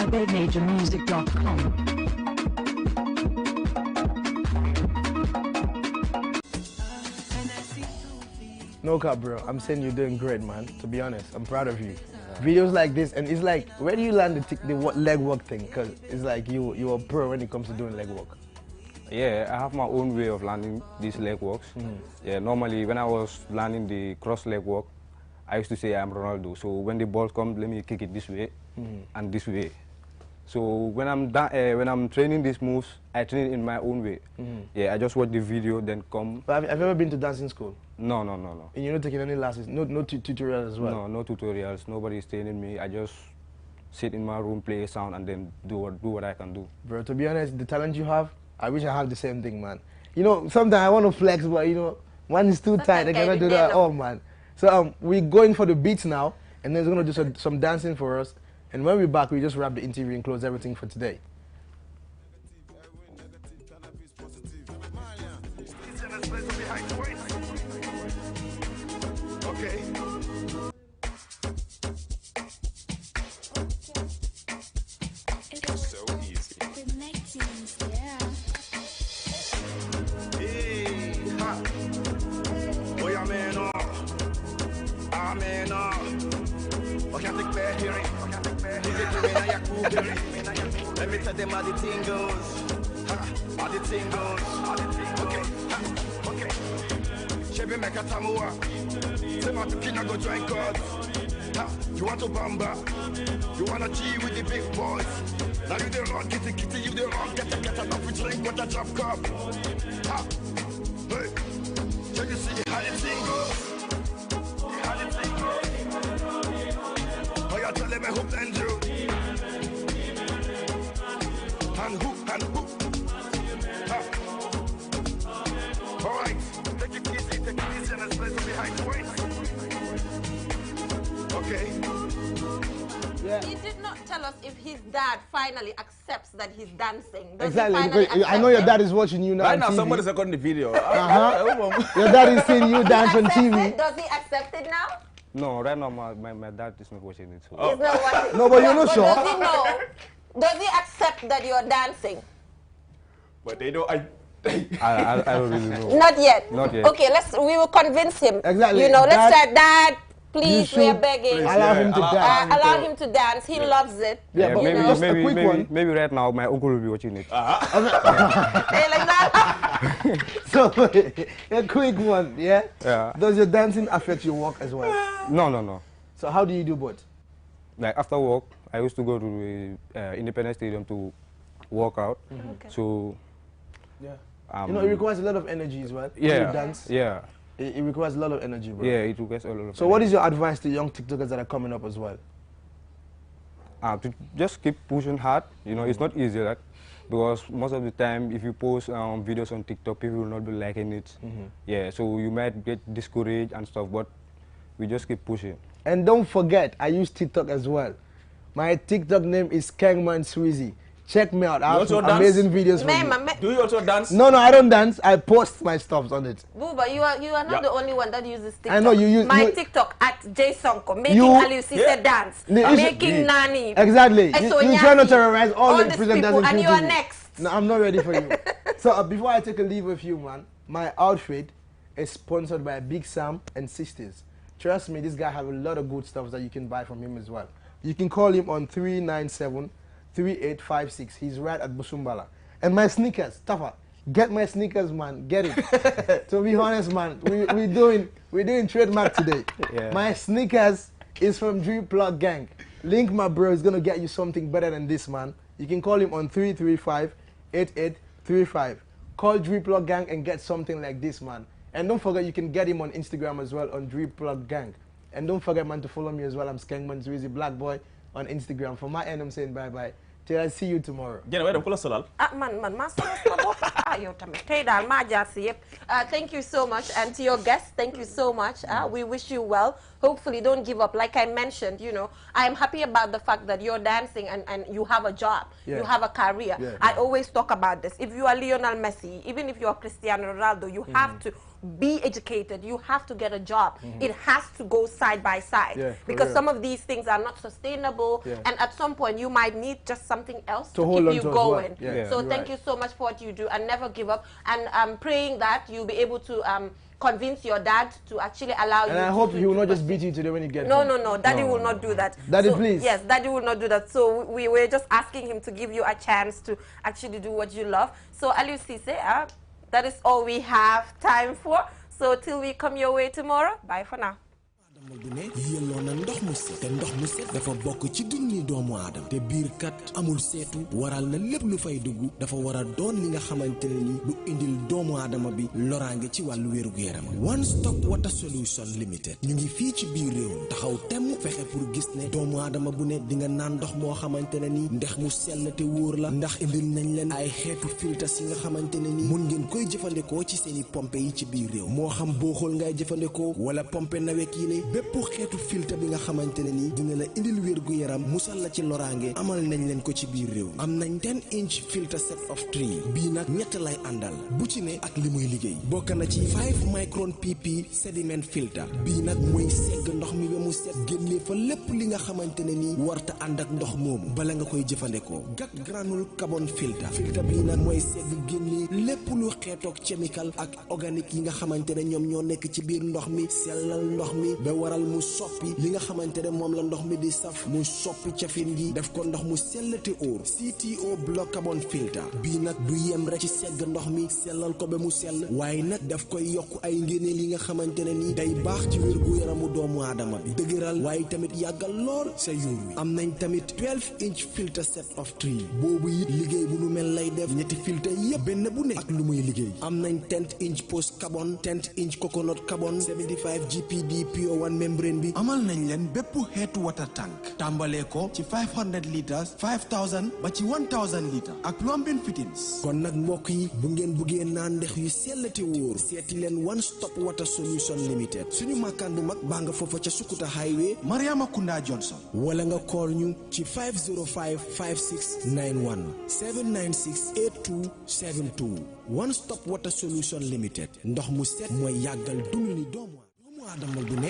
AbedMajorMusic.com. No cap, bro. I'm saying you're doing great, man. To be honest, I'm proud of you. Videos like this, and it's like, where do you learn the leg work thing? Because it's like you're a pro when it comes to doing leg work. Yeah, I have my own way of learning these leg works. Yeah, normally when I was learning the cross leg work, I used to say I'm Ronaldo. So when the ball comes, let me kick it this way and this way. So when I'm training these moves, I train it in my own way. Yeah, I just watch the video, then come. But have you ever been to dancing school? No. And you're not taking any classes? No tutorials as well? No tutorials. Nobody is training me. I just sit in my room, play a sound, and then do what I can do. Bro, to be honest, the talent you have, I wish I have the same thing, man. You know, sometimes I want to flex, but you know, one is too tight. I cannot do that. Oh, man. So we're going for the beats now, and then we're going to do some dancing for us. And when we're back, we just wrap the interview and close everything for today. Okay. It's so easy. Hey, ha. Boy, amen. Let me tell them how the thing goes. How the thing goes. Okay. Okay. Chebe make a tamua. Say my tukina go join God. You want to bamba? You wanna cheat with the big boys? Now you the wrong, kitty kitty, you the wrong, get enough with drink with a drop cup. Ha! Hey! Can you see how the thing goes? How the thing goes? Oh, you tell them I hope and you. And who? Ha! Alright, take it easy, and let's play some behind points. Okay. Yeah. He did not tell us if his dad finally accepts that he's dancing. Exactly, because I know your dad is watching you now. Right now, TV. somebody's recording the video. Your dad is seeing you dance on TV. Does he accept it now? No, right now my dad is not watching it. So. He's not watching. No, but you're not sure. Does he know? Does he accept that you're dancing? But they don't. I don't really know. Not yet. Not yet. Okay, we will convince him. Exactly. You know, let's Dad, try. Dad, please, we are begging. Allow him to dance. Allow him to dance. He loves it. Yeah, but maybe right now my uncle will be watching it. Hey, like that. So, a quick one, yeah? Yeah. Does your dancing affect your work as well? No. So how do you do both? Like after work, I used to go to the Independence Stadium to work out. Okay. So, yeah. You know, it requires a lot of energy as well. Yeah. When you dance. Yeah. It requires a lot of energy, bro. Yeah, it requires a lot of So what is your advice to young TikTokers that are coming up as well? To just keep pushing hard. You know, it's not easy, like, because most of the time, if you post videos on TikTok, people will not be liking it. Yeah, so you might get discouraged and stuff, but we just keep pushing. And don't forget, I use TikTok as well. My TikTok name is Kangman Sweezy. Check me out. I have some amazing videos for you. Do you also dance? No, I don't dance. I post my stuff on it. But you are not the only one that uses TikTok. I know you use my TikTok at Jsonko, making Aliu Cisse dance, making Nani. Exactly. You try not to terrorize all the presenters, and you are next. No, I'm not ready for you. So before I take a leave with you, man, my outfit is sponsored by Big Sam and Sisters. Trust me, this guy have a lot of good stuff that you can buy from him as well. You can call him on 397-3856. He's right at Busumbala. And my sneakers, Tafa, get my sneakers, man. Get it. To be honest, man, we're doing trademark today. Yeah. My sneakers is from Drip Plug Gang. Link, my bro, is gonna get you something better than this, man. You can call him on 335-8835. Call Drip Plug Gang and get something like this, man. And don't forget, you can get him on Instagram as well, on Drip Plug Gang. And don't forget, man, to follow me as well. I'm Skangman Sweezy Black Boy on Instagram. For my end, I'm saying bye-bye. Till I see you tomorrow. Thank you so much. And to your guests, thank you so much. We wish you well. Hopefully, don't give up. Like I mentioned, you know, I am happy about the fact that you're dancing and you have a job. Yeah. You have a career. Yeah. I always talk about this. If you are Lionel Messi, even if you are Cristiano Ronaldo, you have to be educated. You have to get a job. It has to go side by side, because some of these things are not sustainable, and at some point you might need just something else to keep you going. So thank you so much for what you do, and never give up. And I'm praying that you'll be able to convince your dad to actually allow you. And I hope he will not just beat you today when you get home. No, Daddy will not do that. Daddy, please. Yes, Daddy will not do that. So we were just asking him to give you a chance to actually do what you love. So Aliu Cisse, that is all we have time for. So till we come your way tomorrow, bye for now. bu ne yelloo na ndox mu set te ndox mu set dafa bokk ci dunni doomu aadama te biir kat amul seetu waral na lépp lu fay dugg dafa war a doon li nga xamante ne ni lu indil doomu aadama bi loraange ci wàllu wérgu yaram One Stop Water Solution Limited ñu ngi fii ci biir réew taxaw temm fexe pour gis ne doomu aadama bu ne di nga naan ndox moo xamante ne ni ndox mu sell te wóor la ndax indil nañ leen ay xeetu filtres yi nga xamante ne ni mun ngeen koy jëfandikoo ci seeni pompe yi ci biir réew moo xam booxool ngay jëfandikoo wala pompe nawek yi ne bépp xeetu filtre bi nga xamante ne ni dina la indil wér gu yaram musal la ci loraange amal nañ leen ko ci biir réew am nañ 10-inch filter set of 3 bii nag ñett lay àndal bu ci ne ak li muy liggéey bokk na ci 5 micron pp sediment filter bii nag mooy segg ndox mi ba mu set génne fa lépp li nga xamante ne ni warta ànd ak ndox moomu bala nga koy jëfandikoo gat granule carbon filter bii nag mooy segg génne lépp lu xeetoog chemical ak organique yi nga xamante ne ñoom ñoo nekk ci biir ndox mi sellal ndox mi ba waral mu soppi li nga xamante ne moom la ndox mi di saf mu soppi cafin gi def ko ndox mu sellate óor CTO block carbon filter bii nag du yem rek ci segg ndox mi sellal ko ba mu sell waaye nag daf koy yokk ay ngéneel yi nga xamante ne ni day baax ci wér gu yaramu doomu aadama bi dëgëral waaye tamit yàggal lool sa yuur wi am nañ tamit 12-inch filter set of 3 boobu it liggéey bu nu mel lay def ñetti filter yépp benn bu nekk ak lu muy liggéey am nañ 10-inch post carbon 10-inch coconut carbon 75 GPD pure one membrane bi amal nañ leen bépp xeetu water tank tàmbalee ko ci 500 litres 5000 ba ci 1000 litres ak plumbing fittings kon nag mbokk yi bu ngeen bëggee naan ndex yu sellate wóor seeti leen one stop water solution limited suñu màkkaan bu mag baa nga foofa ca Sukuta highway Mariama Kunda Johnson wala nga call ñu ci 505 5691 796 8272 one stop water solution limited ndox mu set mooy yàggal dund ni doomu aadama bu ne